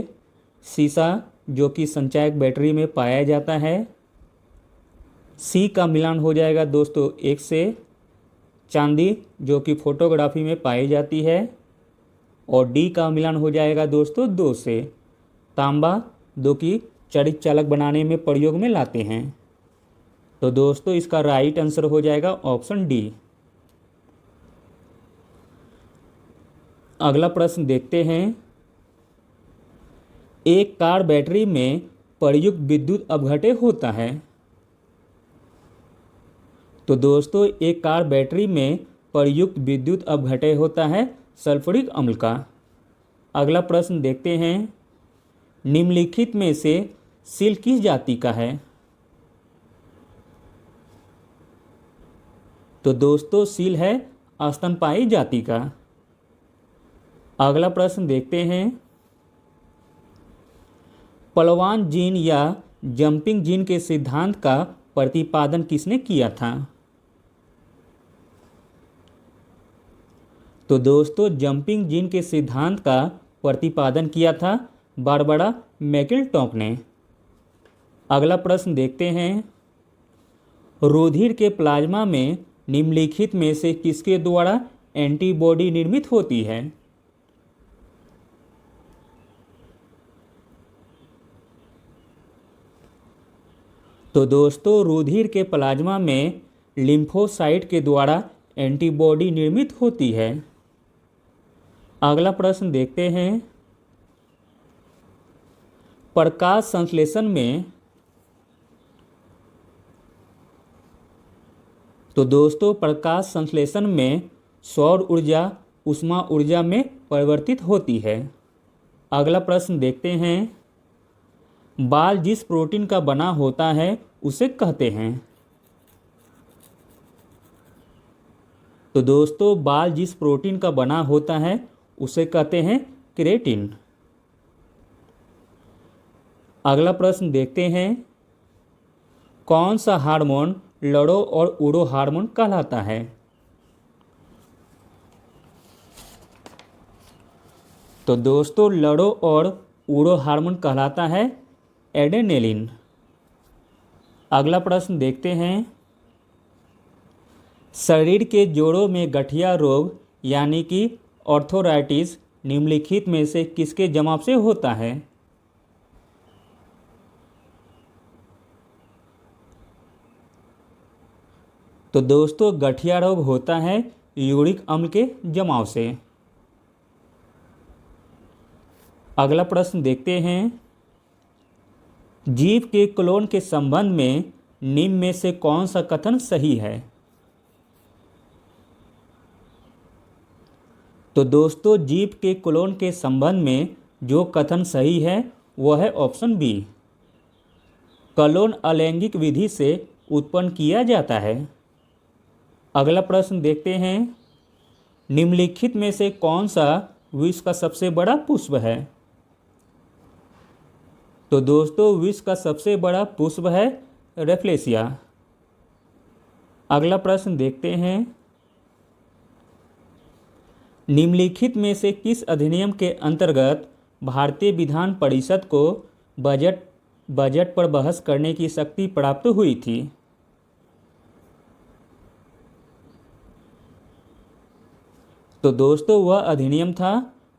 सीसा जो कि संचायक बैटरी में पाया जाता है। सी का मिलान हो जाएगा दोस्तों 1 से चांदी जो कि फोटोग्राफी में पाई जाती है। और डी का मिलान हो जाएगा दोस्तों 2 से तांबा जो कि चालित चालक बनाने में प्रयोग में लाते हैं। तो दोस्तों इसका राइट आंसर हो जाएगा ऑप्शन डी। अगला प्रश्न देखते हैं। एक कार बैटरी में प्रयुक्त विद्युत अपघट्य होता है। तो दोस्तों एक कार बैटरी में प्रयुक्त विद्युत अपघट्य होता है सल्फ्यूरिक अम्ल का। अगला प्रश्न देखते हैं। निम्नलिखित में से सील किस जाति का है? तो दोस्तों सील है स्तनपायी जाति का। अगला प्रश्न देखते हैं। पलवान जीन या जंपिंग जीन के सिद्धांत का प्रतिपादन किसने किया था? तो दोस्तों जंपिंग जीन के सिद्धांत का प्रतिपादन किया था बारबरा मैकिलटॉक ने। अगला प्रश्न देखते हैं, रुधिर के प्लाज्मा में निम्नलिखित में से किसके द्वारा एंटीबॉडी निर्मित होती है? तो दोस्तों रुधिर के प्लाज्मा में लिम्फोसाइट के द्वारा एंटीबॉडी निर्मित होती है। अगला प्रश्न देखते हैं, प्रकाश संश्लेषण में तो दोस्तों प्रकाश संश्लेषण में सौर ऊर्जा ऊष्मा ऊर्जा में परिवर्तित होती है। अगला प्रश्न देखते हैं, बाल जिस प्रोटीन का बना होता है उसे कहते हैं? तो दोस्तों बाल जिस प्रोटीन का बना होता है उसे कहते हैं केराटिन। अगला प्रश्न देखते हैं, कौन सा हार्मोन लड़ो और उड़ो हार्मोन कहलाता है? तो दोस्तों लड़ो और उड़ो हार्मोन कहलाता है एड्रेनलिन। अगला प्रश्न देखते हैं, शरीर के जोड़ों में गठिया रोग यानी कि आर्थराइटिस निम्नलिखित में से किसके जमाव से होता है? तो दोस्तों गठिया रोग होता है यूरिक अम्ल के जमाव से। अगला प्रश्न देखते हैं, जीव के क्लोन के संबंध में निम्न में से कौन सा कथन सही है? तो दोस्तों जीव के क्लोन के संबंध में जो कथन सही है वह है ऑप्शन बी, क्लोन अलैंगिक विधि से उत्पन्न किया जाता है। अगला प्रश्न देखते हैं, निम्नलिखित में से कौन सा विश्व का सबसे बड़ा पुष्प है? तो दोस्तों विश्व का सबसे बड़ा पुष्प है रेफ्लेशिया। अगला प्रश्न देखते हैं, निम्नलिखित में से किस अधिनियम के अंतर्गत भारतीय विधान परिषद को बजट पर बहस करने की शक्ति प्राप्त हुई थी? तो दोस्तों वह अधिनियम था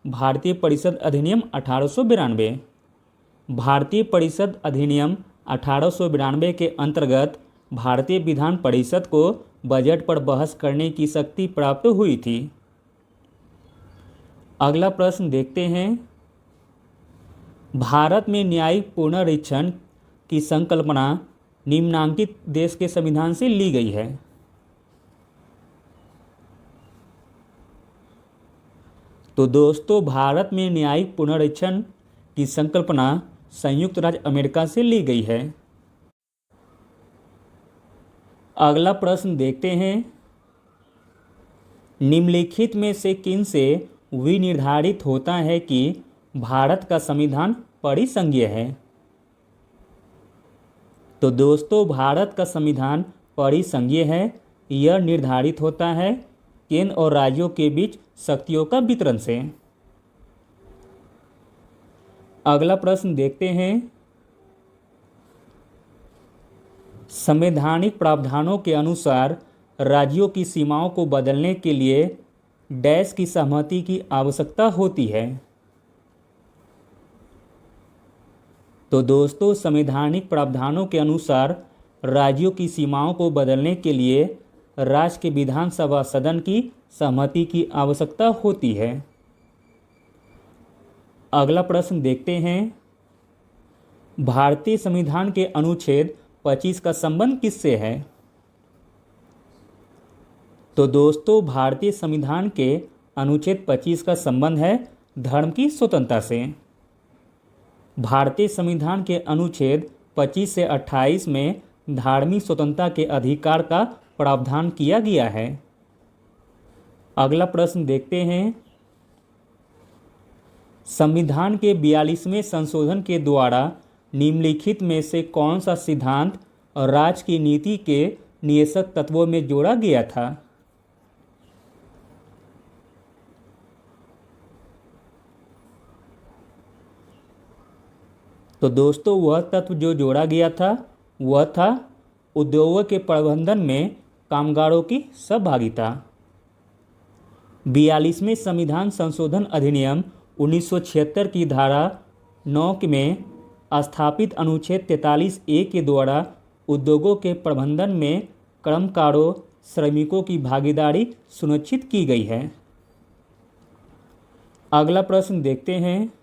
भारतीय परिषद अधिनियम 1892। भारतीय परिषद अधिनियम 1892 के अंतर्गत भारतीय विधान परिषद को बजट पर बहस करने की शक्ति प्राप्त हुई थी। अगला प्रश्न देखते हैं, भारत में न्यायिक पुनरीक्षण की संकल्पना निम्नांकित देश के संविधान से ली गई है? तो दोस्तों भारत में न्यायिक पुनरीक्षण की संकल्पना संयुक्त राज्य अमेरिका से ली गई है। अगला प्रश्न देखते हैं, निम्नलिखित में से किन से विनिर्धारित होता है कि भारत का संविधान परिसंघीय है? तो दोस्तों भारत का संविधान परिसंघीय है। यह निर्धारित होता है केंद्र और राज्यों के बीच शक्तियों का वितरण से। अगला प्रश्न देखते हैं, संवैधानिक प्रावधानों के अनुसार राज्यों की सीमाओं को बदलने के लिए डैश की सहमति की आवश्यकता होती है? तो दोस्तों संवैधानिक प्रावधानों के अनुसार राज्यों की सीमाओं को बदलने के लिए राज्य के विधानसभा सदन की सहमति की आवश्यकता होती है। अगला प्रश्न देखते हैं, भारतीय संविधान के अनुच्छेद 25 का संबंध किससे है? तो दोस्तों भारतीय संविधान के अनुच्छेद 25 का संबंध है धर्म की स्वतंत्रता से। भारतीय संविधान के अनुच्छेद 25 से 28 में धार्मिक स्वतंत्रता के अधिकार का प्रावधान किया गया है। अगला प्रश्न देखते हैं, संविधान के 42वें संशोधन के द्वारा निम्नलिखित में से कौन सा सिद्धांत राज्य की नीति के नियसक तत्वों में जोड़ा गया था? तो दोस्तों वह तत्व जो जोड़ा गया था वह था उद्योगों के प्रबंधन में कामगारों की सहभागिता। 42वें संविधान संशोधन अधिनियम 1976 की धारा 9 में स्थापित अनुच्छेद 43A के द्वारा उद्योगों के प्रबंधन में कर्मकारों श्रमिकों की भागीदारी सुनिश्चित की गई है। अगला प्रश्न देखते हैं।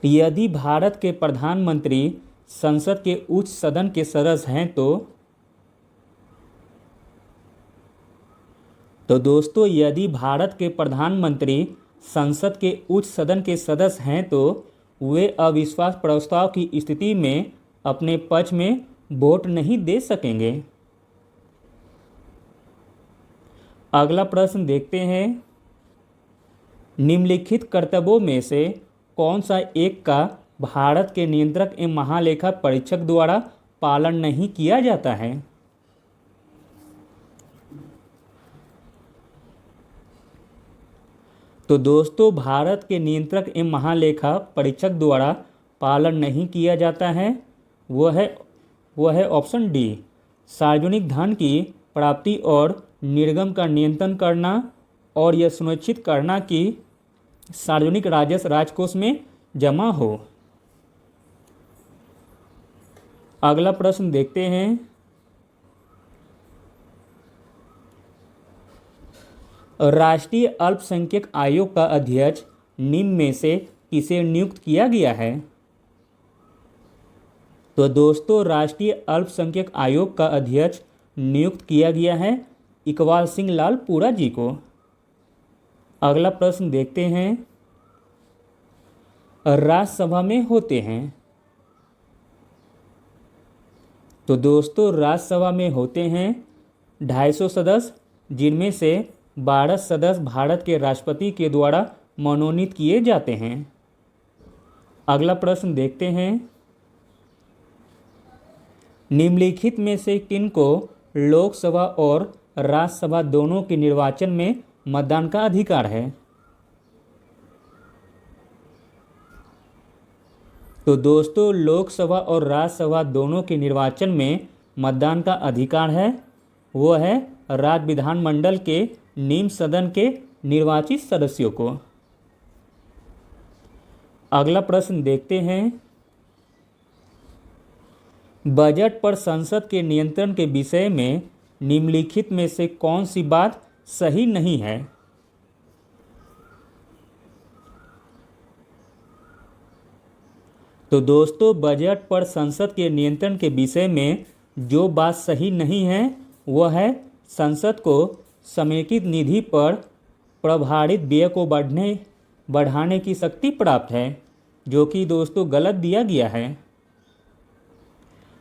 यदि भारत के प्रधानमंत्री संसद के उच्च सदन के सदस्य हैं तो दोस्तों यदि भारत के प्रधानमंत्री संसद के उच्च सदन के सदस्य हैं तो वे अविश्वास प्रस्ताव की स्थिति में अपने पक्ष में वोट नहीं दे सकेंगे। अगला प्रश्न देखते हैं। निम्नलिखित कर्तव्यों में से कौन सा एक का भारत के नियंत्रक एवं महालेखा परीक्षक द्वारा पालन नहीं किया जाता है? तो दोस्तों भारत के नियंत्रक एवं महालेखा परीक्षक द्वारा पालन नहीं किया जाता है वह है ऑप्शन डी, सार्वजनिक धन की प्राप्ति और निर्गम का नियंत्रण करना और यह सुनिश्चित करना कि सार्वजनिक राजस्व राजकोष में जमा हो। अगला प्रश्न देखते हैं। राष्ट्रीय अल्पसंख्यक आयोग का अध्यक्ष निम्न में से किसे नियुक्त किया गया है? तो दोस्तों राष्ट्रीय अल्पसंख्यक आयोग का अध्यक्ष नियुक्त किया गया है इकबाल सिंह लाल पुरा जी को। अगला प्रश्न देखते हैं। राज्यसभा में होते हैं तो दोस्तों राज्यसभा में होते हैं 250 सदस्य जिनमें से 12 सदस्य भारत के राष्ट्रपति के द्वारा मनोनीत किए जाते हैं। अगला प्रश्न देखते हैं। निम्नलिखित में से किनको लोकसभा और राज्यसभा दोनों के निर्वाचन में मतदान का अधिकार है? तो दोस्तों लोकसभा और राज्यसभा दोनों के निर्वाचन में मतदान का अधिकार है वो है राज्य विधानमंडल के निम्न सदन के निर्वाचित सदस्यों को। अगला प्रश्न देखते हैं। बजट पर संसद के नियंत्रण के विषय में निम्नलिखित में से कौन सी बात सही नहीं है? तो दोस्तों बजट पर संसद के नियंत्रण के विषय में जो बात सही नहीं है वह है संसद को समेकित निधि पर प्रभारित व्यय को बढ़ाने की शक्ति प्राप्त है, जो कि दोस्तों गलत दिया गया है।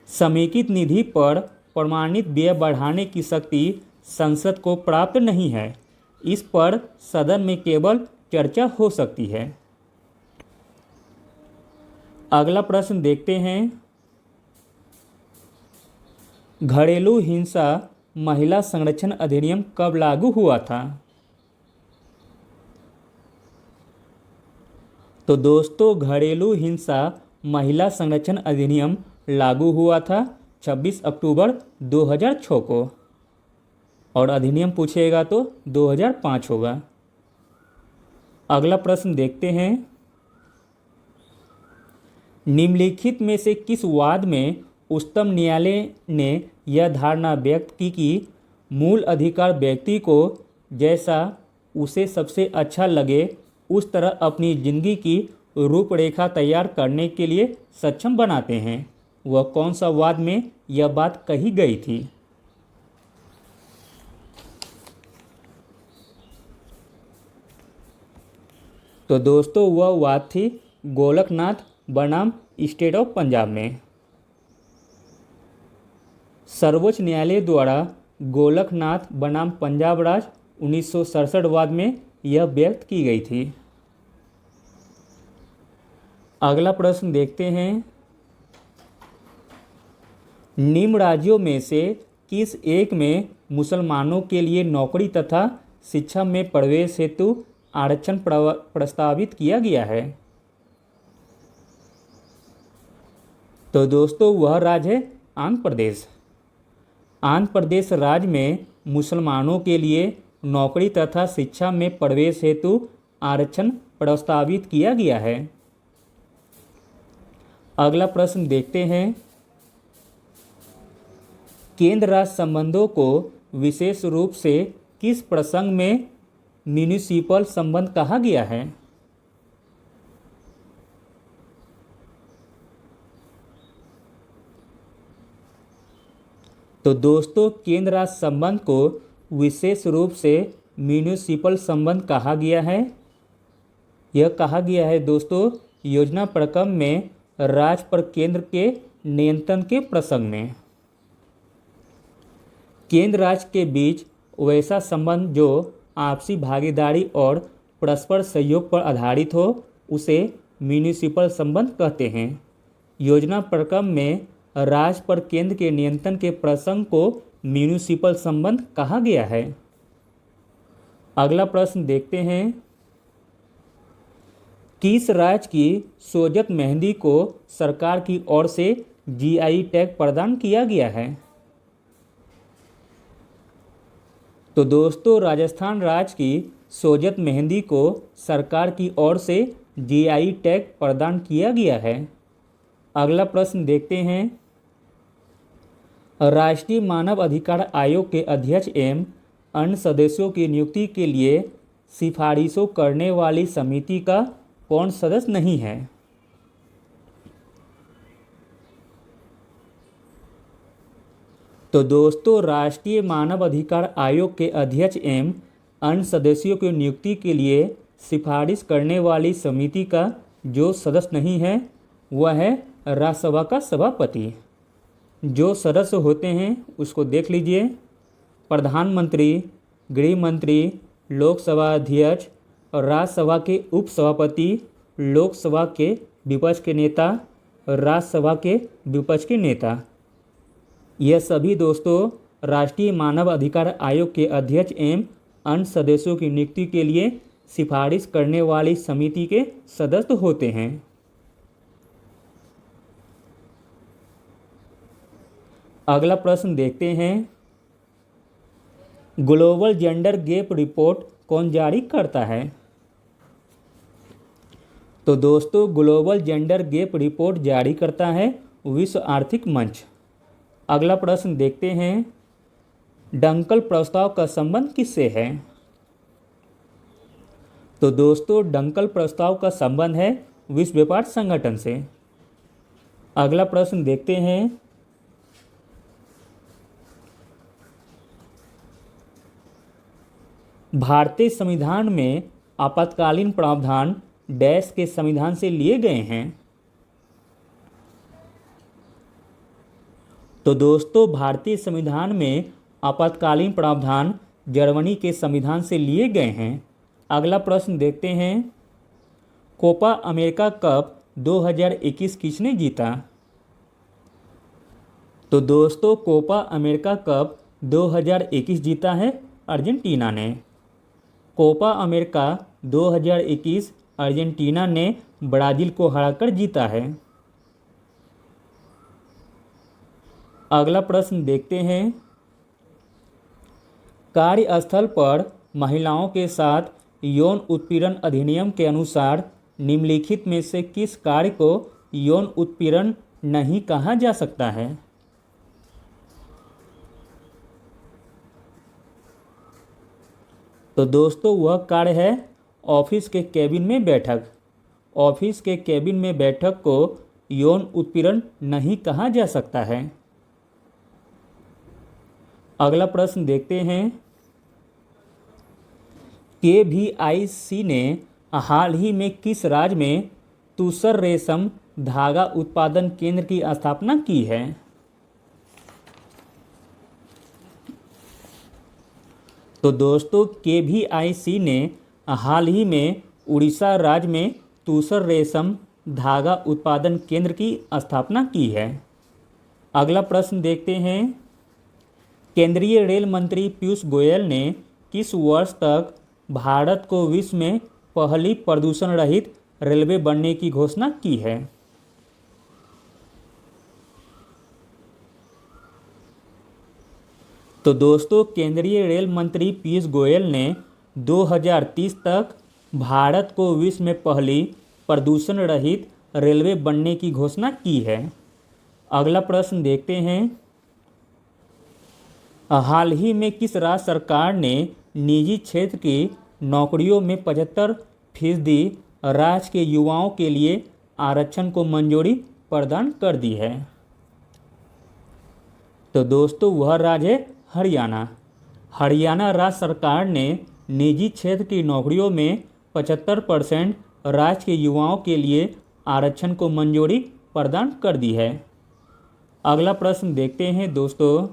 समेकित निधि पर प्रमाणित व्यय बढ़ाने की शक्ति संसद को प्राप्त नहीं है। इस पर सदन में केवल चर्चा हो सकती है। अगला प्रश्न देखते हैं। घरेलू हिंसा महिला संरक्षण अधिनियम कब लागू हुआ था? तो दोस्तों घरेलू हिंसा महिला संरक्षण अधिनियम लागू हुआ था 26 अक्टूबर 2006 को और अधिनियम पूछेगा तो 2005 होगा। अगला प्रश्न देखते हैं। निम्नलिखित में से किस वाद में उच्चतम न्यायालय ने यह धारणा व्यक्त की कि मूल अधिकार व्यक्ति को जैसा उसे सबसे अच्छा लगे उस तरह अपनी जिंदगी की रूपरेखा तैयार करने के लिए सक्षम बनाते हैं? वह कौन सा वाद में यह बात कही गई थी? तो दोस्तों वह वाद थी गोलकनाथ बनाम स्टेट ऑफ पंजाब में। सर्वोच्च न्यायालय द्वारा गोलकनाथ बनाम पंजाब राज्य 1967 वाद में यह व्यक्त की गई थी। अगला प्रश्न देखते हैं। निम्न राज्यों में से किस एक में मुसलमानों के लिए नौकरी तथा शिक्षा में प्रवेश हेतु आरक्षण प्रस्तावित किया गया है? तो दोस्तों वह राज्य है आंध्र प्रदेश। आंध्र प्रदेश राज्य में मुसलमानों के लिए नौकरी तथा शिक्षा में प्रवेश हेतु आरक्षण प्रस्तावित किया गया है। अगला प्रश्न देखते हैं। केंद्र राज्य संबंधों को विशेष रूप से किस प्रसंग में म्यूनिसिपल संबंध कहा गया है? तो दोस्तों केंद्र राज्य संबंध को विशेष रूप से म्यूनिसिपल संबंध कहा गया है। यह कहा गया है दोस्तों योजना प्रकल्प में राज्य पर केंद्र के नियंत्रण के प्रसंग में। केंद्र राज्य के बीच वैसा संबंध जो आपसी भागीदारी और परस्पर सहयोग पर आधारित हो उसे म्यूनिसिपल संबंध कहते हैं। योजना प्रकल्प में राज्य पर केंद्र के नियंत्रण के प्रसंग को म्यूनिसिपल संबंध कहा गया है। अगला प्रश्न देखते हैं। किस राज्य की सोजत मेहंदी को सरकार की ओर से जीआई टैग प्रदान किया गया है? तो दोस्तों राजस्थान राज्य की सोजत मेहंदी को सरकार की ओर से जीआई टैग प्रदान किया गया है। अगला प्रश्न देखते हैं। राष्ट्रीय मानव अधिकार आयोग के अध्यक्ष एवं अन्य सदस्यों की नियुक्ति के लिए सिफारिशों करने वाली समिति का कौन सदस्य नहीं है? तो दोस्तों राष्ट्रीय मानव अधिकार आयोग के अध्यक्ष एवं अन्य सदस्यों की नियुक्ति के लिए सिफारिश करने वाली समिति का जो सदस्य नहीं है वह है राज्यसभा का सभापति। जो सदस्य होते हैं उसको देख लीजिए। प्रधानमंत्री, गृह मंत्री, लोकसभा अध्यक्ष और राज्यसभा के उपसभापति, लोकसभा के विपक्ष के नेता, राज्यसभा के विपक्ष के नेता, यह सभी दोस्तों राष्ट्रीय मानव अधिकार आयोग के अध्यक्ष एवं अन्य सदस्यों की नियुक्ति के लिए सिफारिश करने वाली समिति के सदस्य होते हैं। अगला प्रश्न देखते हैं। ग्लोबल जेंडर गैप रिपोर्ट कौन जारी करता है? तो दोस्तों ग्लोबल जेंडर गैप रिपोर्ट जारी करता है विश्व आर्थिक मंच। अगला प्रश्न देखते हैं। डंकल प्रस्ताव का संबंध किससे है? तो दोस्तों डंकल प्रस्ताव का संबंध है विश्व व्यापार संगठन से। अगला प्रश्न देखते हैं। भारतीय संविधान में आपातकालीन प्रावधान डैश के संविधान से लिए गए हैं? तो दोस्तों भारतीय संविधान में आपातकालीन प्रावधान जर्मनी के संविधान से लिए गए हैं। अगला प्रश्न देखते हैं। कोपा अमेरिका कप 2021 किसने जीता? तो दोस्तों कोपा अमेरिका कप 2021 जीता है अर्जेंटीना ने। कोपा अमेरिका 2021 अर्जेंटीना ने ब्राज़ील को हराकर जीता है। अगला प्रश्न देखते हैं। कार्यस्थल पर महिलाओं के साथ यौन उत्पीड़न अधिनियम के अनुसार निम्नलिखित में से किस कार्य को यौन उत्पीड़न नहीं कहा जा सकता है? तो दोस्तों वह कार्य है ऑफिस के केबिन में बैठक। ऑफिस के केबिन में बैठक को यौन उत्पीड़न नहीं कहा जा सकता है। अगला प्रश्न देखते हैं। KVIC ने हाल ही में किस राज्य में तूसर रेशम धागा उत्पादन केंद्र की स्थापना की है? तो दोस्तों KVIC ने हाल ही में उड़ीसा राज्य में तूसर रेशम धागा उत्पादन केंद्र की स्थापना की है। अगला प्रश्न देखते हैं। केंद्रीय रेल मंत्री पीयूष गोयल ने किस वर्ष तक भारत को विश्व में पहली प्रदूषण रहित रेलवे बनने की घोषणा की है? तो दोस्तों केंद्रीय रेल मंत्री पीयूष गोयल ने 2030 तक भारत को विश्व में पहली प्रदूषण रहित रेलवे बनने की घोषणा की है। अगला प्रश्न देखते हैं, हाल ही में किस राज्य सरकार ने निजी क्षेत्र की नौकरियों में 75% राज्य के युवाओं के लिए आरक्षण को मंजूरी प्रदान कर दी है? तो दोस्तों वह राज्य है हरियाणा। हरियाणा राज्य सरकार ने निजी क्षेत्र की नौकरियों में 75% राज्य के युवाओं के लिए आरक्षण को मंजूरी प्रदान कर दी है। अगला प्रश्न देखते हैं दोस्तों,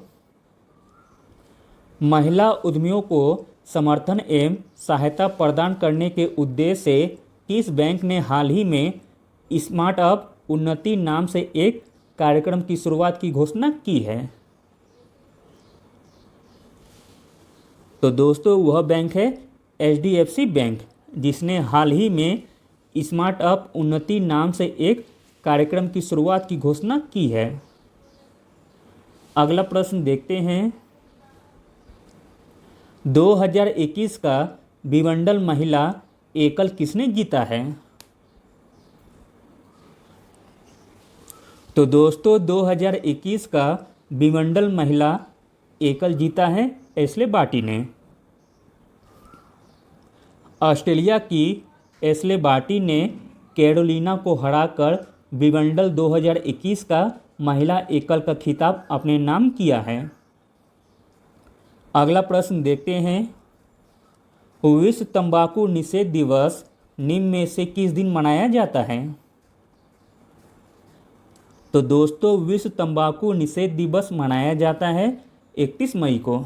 महिला उद्यमियों को समर्थन एवं सहायता प्रदान करने के उद्देश्य से किस बैंक ने हाल ही में स्टार्टअप उन्नति नाम से एक कार्यक्रम की शुरुआत की घोषणा की है? तो दोस्तों वह बैंक है HDFC बैंक, जिसने हाल ही में स्टार्टअप उन्नति नाम से एक कार्यक्रम की शुरुआत की घोषणा की है। अगला प्रश्न देखते हैं, 2021 का विमंडल महिला एकल किसने जीता है? तो दोस्तों 2021 का विमंडल महिला एकल जीता है एशले बार्टी ने। ऑस्ट्रेलिया की एशले बार्टी ने कैरोलिना को हराकर विमंडल 2021 का महिला एकल का खिताब अपने नाम किया है। अगला प्रश्न देखते हैं, विश्व तंबाकू निषेध दिवस निम्न में से किस दिन मनाया जाता है? तो दोस्तों विश्व तंबाकू निषेध दिवस मनाया जाता है 31 मई को।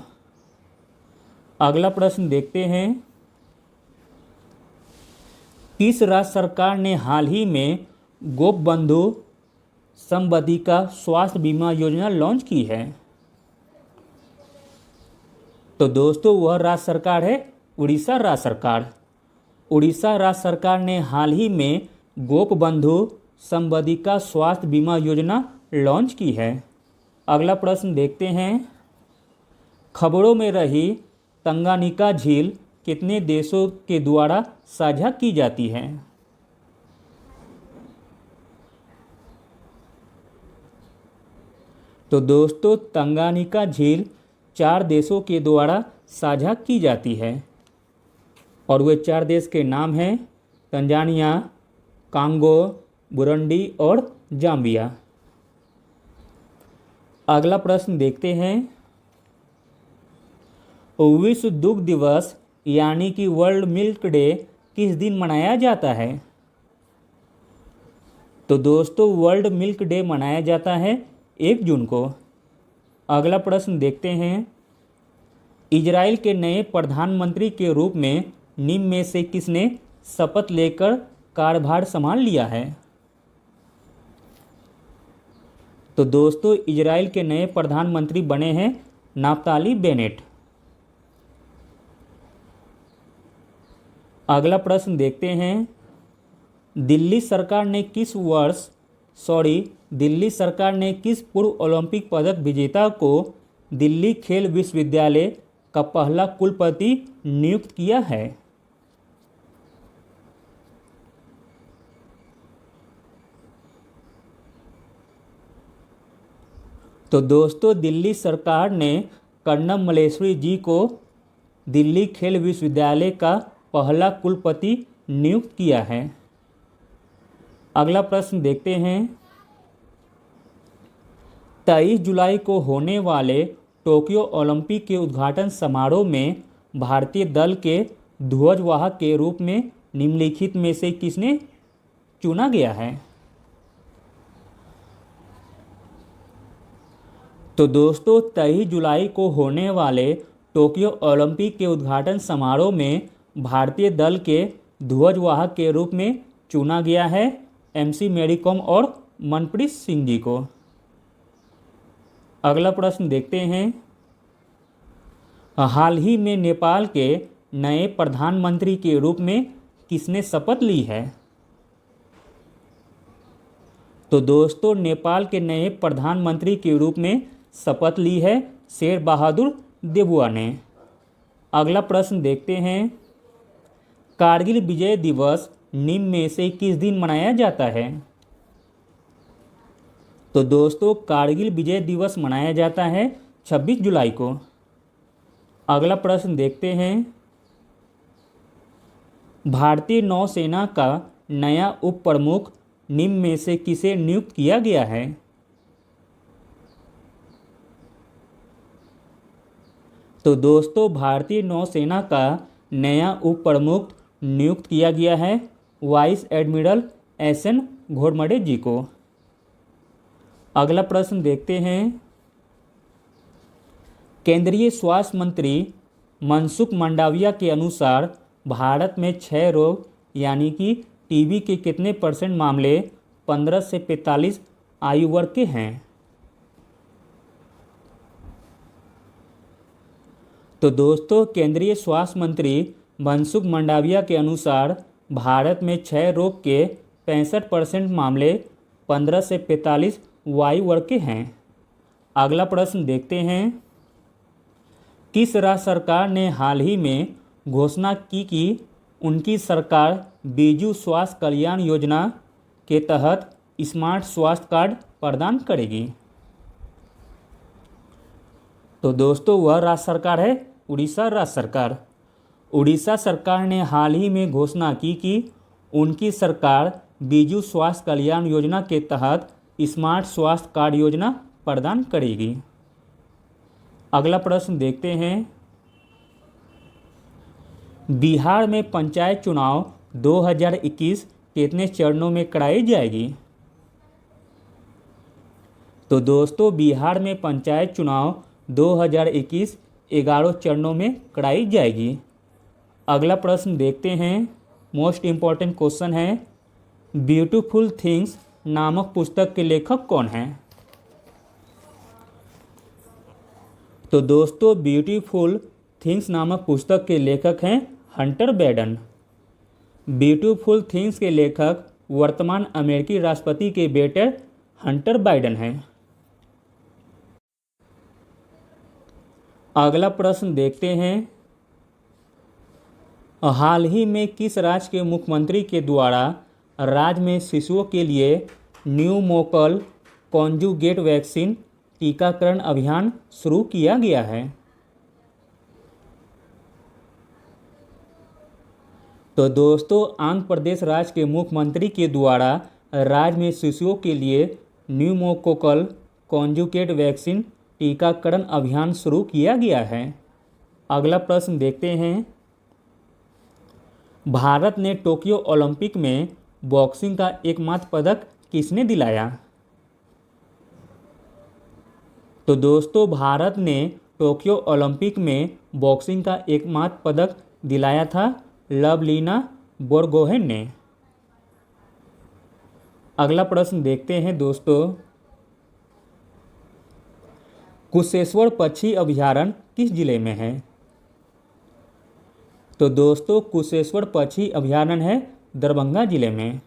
अगला प्रश्न देखते हैं, किस राज्य सरकार ने हाल ही में गोपबंधु समबधिका स्वास्थ्य बीमा योजना लॉन्च की है? तो दोस्तों वह राज्य सरकार है उड़ीसा राज्य सरकार। उड़ीसा राज्य सरकार ने हाल ही में गोपबंधु समबधिका स्वास्थ्य बीमा योजना लॉन्च की है। अगला प्रश्न देखते हैं, खबरों में रही तंगानिका झील कितने देशों के द्वारा साझा की जाती है? तो दोस्तों तंगानिका झील 4 देशों के द्वारा साझा की जाती है और वे 4 देश के नाम हैं तंजानिया, कांगो, बुरुंडी और जाम्बिया। अगला प्रश्न देखते हैं, विश्व दुग्ध दिवस यानी कि वर्ल्ड मिल्क डे किस दिन मनाया जाता है? तो दोस्तों वर्ल्ड मिल्क डे मनाया जाता है 1 जून को। अगला प्रश्न देखते हैं, इजराइल के नए प्रधानमंत्री के रूप में निम्न में से किसने शपथ लेकर कार्यभार संभाल लिया है? तो दोस्तों इजराइल के नए प्रधानमंत्री बने हैं नाफ्ताली बेनेट। अगला प्रश्न देखते हैं, दिल्ली सरकार ने किस पूर्व ओलंपिक पदक विजेता को दिल्ली खेल विश्वविद्यालय का पहला कुलपति नियुक्त किया है? तो दोस्तों दिल्ली सरकार ने कर्णम मल्लेश्वरी जी को दिल्ली खेल विश्वविद्यालय का पहला कुलपति नियुक्त किया है। अगला प्रश्न देखते हैं, 23 जुलाई को होने वाले टोक्यो ओलंपिक के उद्घाटन समारोह में भारतीय दल के ध्वजवाहक के रूप में निम्नलिखित में से किसने चुना गया है? तो दोस्तों 23 जुलाई को होने वाले टोक्यो ओलंपिक के उद्घाटन समारोह में भारतीय दल के ध्वजवाहक के रूप में चुना गया है MC मैरी कॉम और मनप्रीत सिंह जी को। अगला प्रश्न देखते हैं, हाल ही में नेपाल के नए प्रधानमंत्री के रूप में किसने शपथ ली है? तो दोस्तों नेपाल के नए प्रधानमंत्री के रूप में शपथ ली है शेर बहादुर देबुआ ने। अगला प्रश्न देखते हैं, कारगिल विजय दिवस निम्न में से किस दिन मनाया जाता है? तो दोस्तों कारगिल विजय दिवस मनाया जाता है 26 जुलाई को। अगला प्रश्न देखते हैं, भारतीय नौसेना का नया उप प्रमुख निम्न में से किसे नियुक्त किया गया है? तो दोस्तों भारतीय नौसेना का नया उप प्रमुख नियुक्त किया गया है वाइस एडमिरल एस.एन. घोड़मडे जी को। अगला प्रश्न देखते हैं, केंद्रीय स्वास्थ्य मंत्री मनसुख मंडाविया के अनुसार भारत में क्षय रोग यानी कि टीबी के कितने % मामले 15 से 45 आयु वर्ग के हैं? तो दोस्तों केंद्रीय स्वास्थ्य मंत्री मनसुख मंडाविया के अनुसार भारत में क्षय रोग के 65% मामले 15 से 45 आयु वर्ग के हैं। अगला प्रश्न देखते हैं, किस राज्य सरकार ने हाल ही में घोषणा की कि उनकी सरकार बीजू स्वास्थ्य कल्याण योजना के तहत स्मार्ट स्वास्थ्य कार्ड प्रदान करेगी? तो दोस्तों वह राज्य सरकार है उड़ीसा राज्य सरकार। उड़ीसा सरकार ने हाल ही में घोषणा की कि उनकी सरकार बीजू स्वास्थ्य कल्याण योजना के तहत स्मार्ट स्वास्थ्य कार्ड योजना प्रदान करेगी। अगला प्रश्न देखते हैं, बिहार में पंचायत चुनाव 2021 कितने चरणों में कराई जाएगी? तो दोस्तों बिहार में पंचायत चुनाव 2021 11 चरणों में कराई जाएगी। अगला प्रश्न देखते हैं, मोस्ट इम्पॉर्टेंट क्वेश्चन है, ब्यूटीफुल थिंग्स नामक पुस्तक के लेखक कौन हैं? तो दोस्तों ब्यूटीफुल थिंग्स नामक पुस्तक के लेखक हैं हंटर बाइडेन। ब्यूटीफुल थिंग्स के लेखक वर्तमान अमेरिकी राष्ट्रपति के बेटे हंटर बाइडेन हैं। अगला प्रश्न देखते हैं, हाल ही में किस राज्य के मुख्यमंत्री के द्वारा राज्य में शिशुओं के लिए न्यूमोकल कॉन्जुगेट वैक्सीन टीकाकरण अभियान शुरू किया गया है? तो दोस्तों आंध्र प्रदेश राज्य के मुख्यमंत्री के द्वारा राज्य में शिशुओं के लिए न्यूमोकोकल कॉन्जुगेट वैक्सीन टीकाकरण अभियान शुरू किया गया है। अगला प्रश्न देखते हैं, भारत ने टोक्यो ओलंपिक में बॉक्सिंग का एकमात्र पदक किसने दिलाया? तो दोस्तों भारत ने टोक्यो ओलंपिक में बॉक्सिंग का एकमात्र पदक दिलाया था लवलीना बोरगोहेन ने। अगला प्रश्न देखते हैं दोस्तों, कुशेश्वर पक्षी अभयारण्य किस जिले में है? तो दोस्तों कुशेश्वर पक्षी अभयारण्य है दरभंगा जिले में।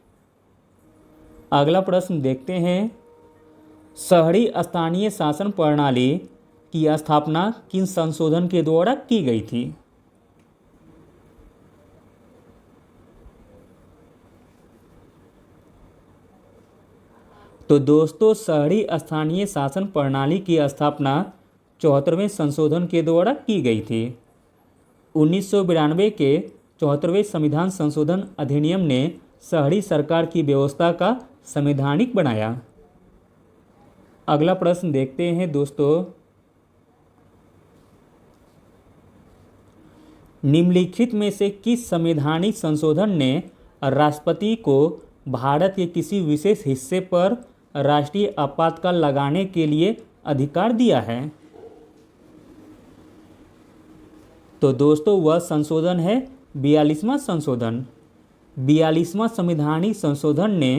अगला प्रश्न देखते हैं, शहरी स्थानीय शासन प्रणाली की स्थापना किन संशोधन के द्वारा की गई थी? तो दोस्तों शहरी स्थानीय शासन प्रणाली की स्थापना 74वें संशोधन के द्वारा की गई थी। 1992 के 74वें संविधान संशोधन अधिनियम ने शहरी सरकार की व्यवस्था का संवैधानिक बनाया। अगला प्रश्न देखते हैं दोस्तों, निम्नलिखित में से किस संवैधानिक संशोधन ने राष्ट्रपति को भारत के किसी विशेष हिस्से पर राष्ट्रीय आपातकाल लगाने के लिए अधिकार दिया है? तो दोस्तों वह संशोधन है 42वां संशोधन। 42वां संवैधानिक संशोधन ने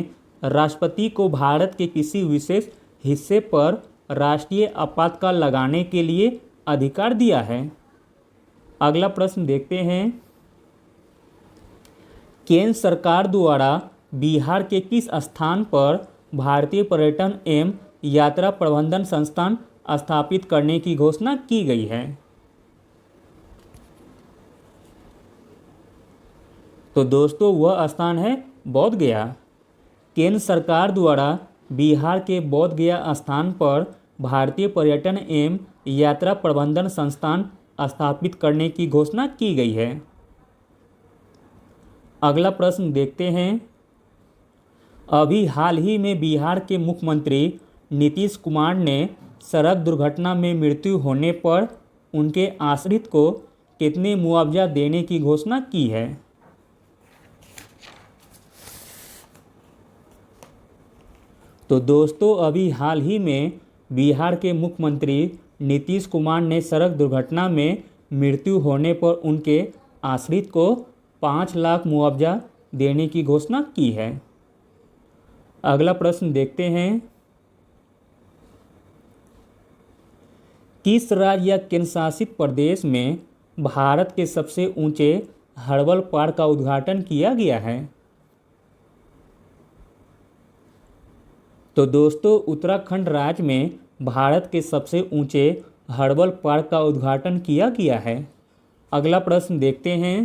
राष्ट्रपति को भारत के किसी विशेष हिस्से पर राष्ट्रीय आपातकाल लगाने के लिए अधिकार दिया है। अगला प्रश्न देखते हैं, केंद्र सरकार द्वारा बिहार के किस स्थान पर भारतीय पर्यटन एवं यात्रा प्रबंधन संस्थान स्थापित करने की घोषणा की गई है? तो दोस्तों वह स्थान है बोध गया। केंद्र सरकार द्वारा बिहार के बोध गया स्थान पर भारतीय पर्यटन एवं यात्रा प्रबंधन संस्थान स्थापित करने की घोषणा की गई है। अगला प्रश्न देखते हैं। अभी हाल ही में बिहार के मुख्यमंत्री नीतीश कुमार ने सड़क दुर्घटना में मृत्यु होने पर उनके आश्रित को कितने मुआवजा देने की घोषणा की है? तो दोस्तों अभी हाल ही में बिहार के मुख्यमंत्री नीतीश कुमार ने सड़क दुर्घटना में मृत्यु होने पर उनके आश्रित को 5 लाख मुआवजा देने की घोषणा की है। अगला प्रश्न देखते हैं। किस राज्य या केंद्र शासित प्रदेश में भारत के सबसे ऊंचे हर्बल पार्क का उद्घाटन किया गया है? तो दोस्तों उत्तराखंड राज्य में भारत के सबसे ऊंचे हर्बल पार्क का उद्घाटन किया गया है। अगला प्रश्न देखते हैं।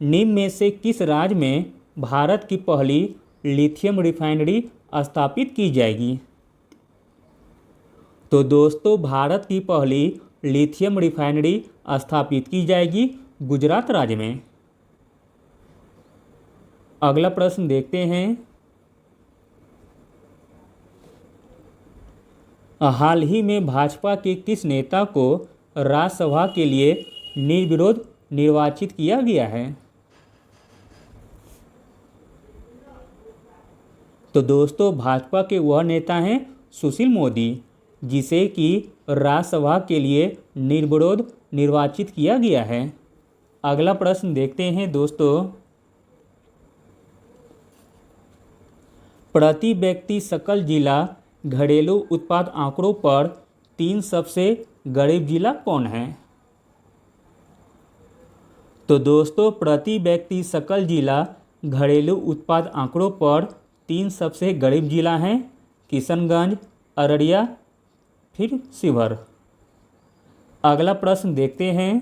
निम्न में से किस राज्य में भारत की पहली लिथियम रिफाइनरी स्थापित की जाएगी? तो दोस्तों भारत की पहली लिथियम रिफाइनरी स्थापित की जाएगी गुजरात राज्य में। अगला प्रश्न देखते हैं। हाल ही में भाजपा के किस नेता को राज्यसभा के लिए निर्विरोध निर्वाचित किया गया है? तो दोस्तों भाजपा के वह नेता हैं सुशील मोदी, जिसे कि राज्यसभा के लिए निर्विरोध निर्वाचित किया गया है। अगला प्रश्न देखते हैं दोस्तों। प्रति व्यक्ति सकल जिला घरेलू उत्पाद आंकड़ों पर 3 सबसे गरीब जिला कौन है? तो दोस्तों प्रति व्यक्ति सकल जिला घरेलू उत्पाद आंकड़ों पर 3 सबसे गरीब जिला हैं किशनगंज, अररिया, फिर शिवहर। अगला प्रश्न देखते हैं।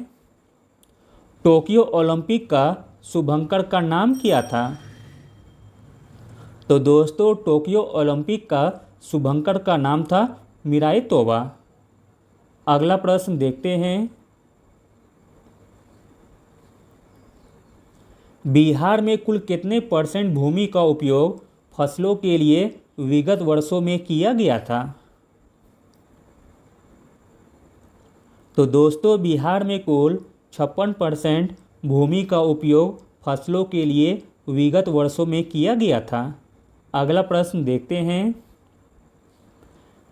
टोक्यो ओलंपिक का शुभंकर का नाम क्या था? तो दोस्तों टोक्यो ओलंपिक का शुभंकर का नाम था मिराई तोबा। अगला प्रश्न देखते हैं। बिहार में कुल कितने % भूमि का उपयोग फसलों के लिए विगत वर्षों में किया गया था? तो दोस्तों बिहार में कुल 56% भूमि का उपयोग फसलों के लिए विगत वर्षों में किया गया था। अगला प्रश्न देखते हैं।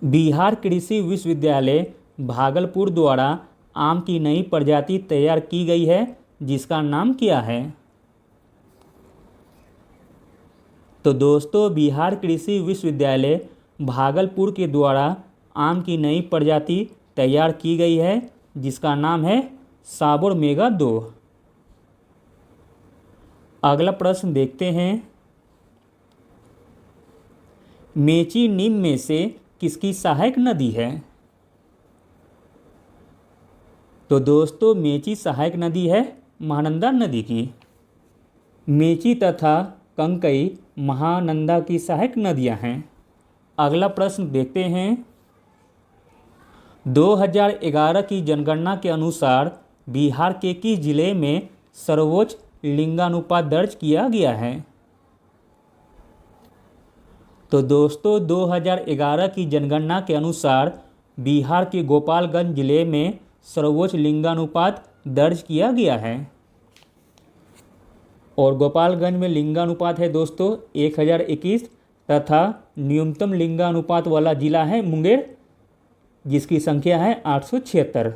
बिहार कृषि विश्वविद्यालय भागलपुर द्वारा आम की नई प्रजाति तैयार की गई है, जिसका नाम क्या है? तो दोस्तों बिहार कृषि विश्वविद्यालय भागलपुर के द्वारा आम की नई प्रजाति तैयार की गई है, जिसका नाम है साबोर मेगा 2। अगला प्रश्न देखते हैं। मेची निम्न में से किसकी सहायक नदी है? तो दोस्तों मेची सहायक नदी है महानंदा नदी की। मेची तथा कंकई महानंदा की सहायक नदियां हैं। अगला प्रश्न देखते हैं। 2011 की जनगणना के अनुसार बिहार के किस जिले में सर्वोच्च लिंगानुपात दर्ज किया गया है? तो दोस्तों 2011 की जनगणना के अनुसार बिहार के गोपालगंज जिले में सर्वोच्च लिंगानुपात दर्ज किया गया है। और गोपालगंज में लिंगानुपात है दोस्तों 1021 तथा न्यूनतम लिंगानुपात वाला जिला है मुंगेर, जिसकी संख्या है 876।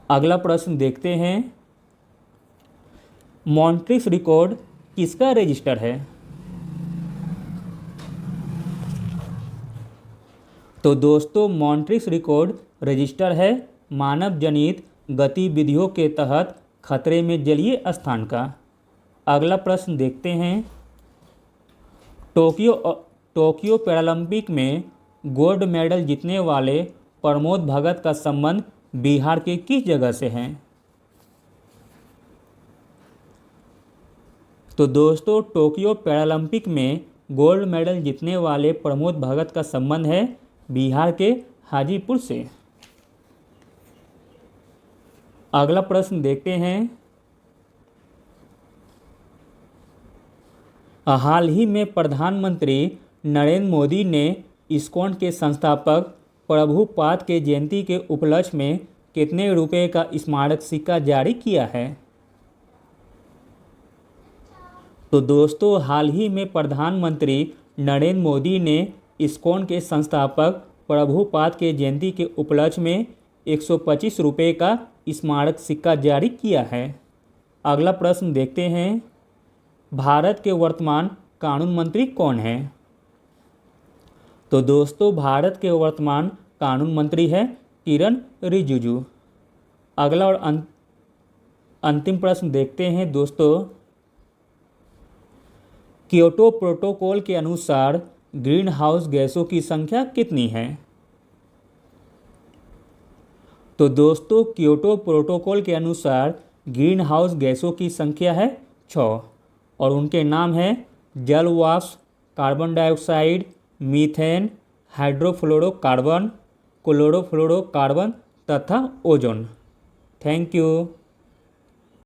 अगला प्रश्न देखते हैं। मॉन्ट्रिक्स रिकॉर्ड किसका रजिस्टर है? तो दोस्तों मॉन्ट्रिक्स रिकॉर्ड रजिस्टर है मानव जनित गतिविधियों के तहत खतरे में जलीय स्थान का। अगला प्रश्न देखते हैं। टोक्यो पैरालंपिक में गोल्ड मेडल जीतने वाले प्रमोद भगत का संबंध बिहार के किस जगह से है? तो दोस्तों टोक्यो पैरालंपिक में गोल्ड मेडल जीतने वाले प्रमोद भगत का संबंध है बिहार के हाजीपुर से। अगला प्रश्न देखते हैं। हाल ही में प्रधानमंत्री नरेंद्र मोदी ने इस्कॉन के संस्थापक प्रभुपाद के जयंती के उपलक्ष्य में कितने रुपए का स्मारक सिक्का जारी किया है? तो दोस्तों हाल ही में प्रधानमंत्री नरेंद्र मोदी ने इस्कॉन के संस्थापक प्रभुपाद के जयंती के उपलक्ष्य में 125 रुपये का स्मारक सिक्का जारी किया है। अगला प्रश्न देखते हैं। भारत के वर्तमान कानून मंत्री कौन हैं? तो दोस्तों भारत के वर्तमान कानून मंत्री है किरण रिजिजू। अगला और अंतिम प्रश्न देखते हैं दोस्तों। क्योटो प्रोटोकॉल के अनुसार ग्रीन हाउस गैसों की संख्या कितनी है? तो दोस्तों क्योटो प्रोटोकॉल के अनुसार ग्रीन हाउस गैसों की संख्या है 6 और उनके नाम हैं जल वाष्प, carbon dioxide, methane, hydrofluorocarbon, chlorofluorocarbon तथा ओजोन। Thank you.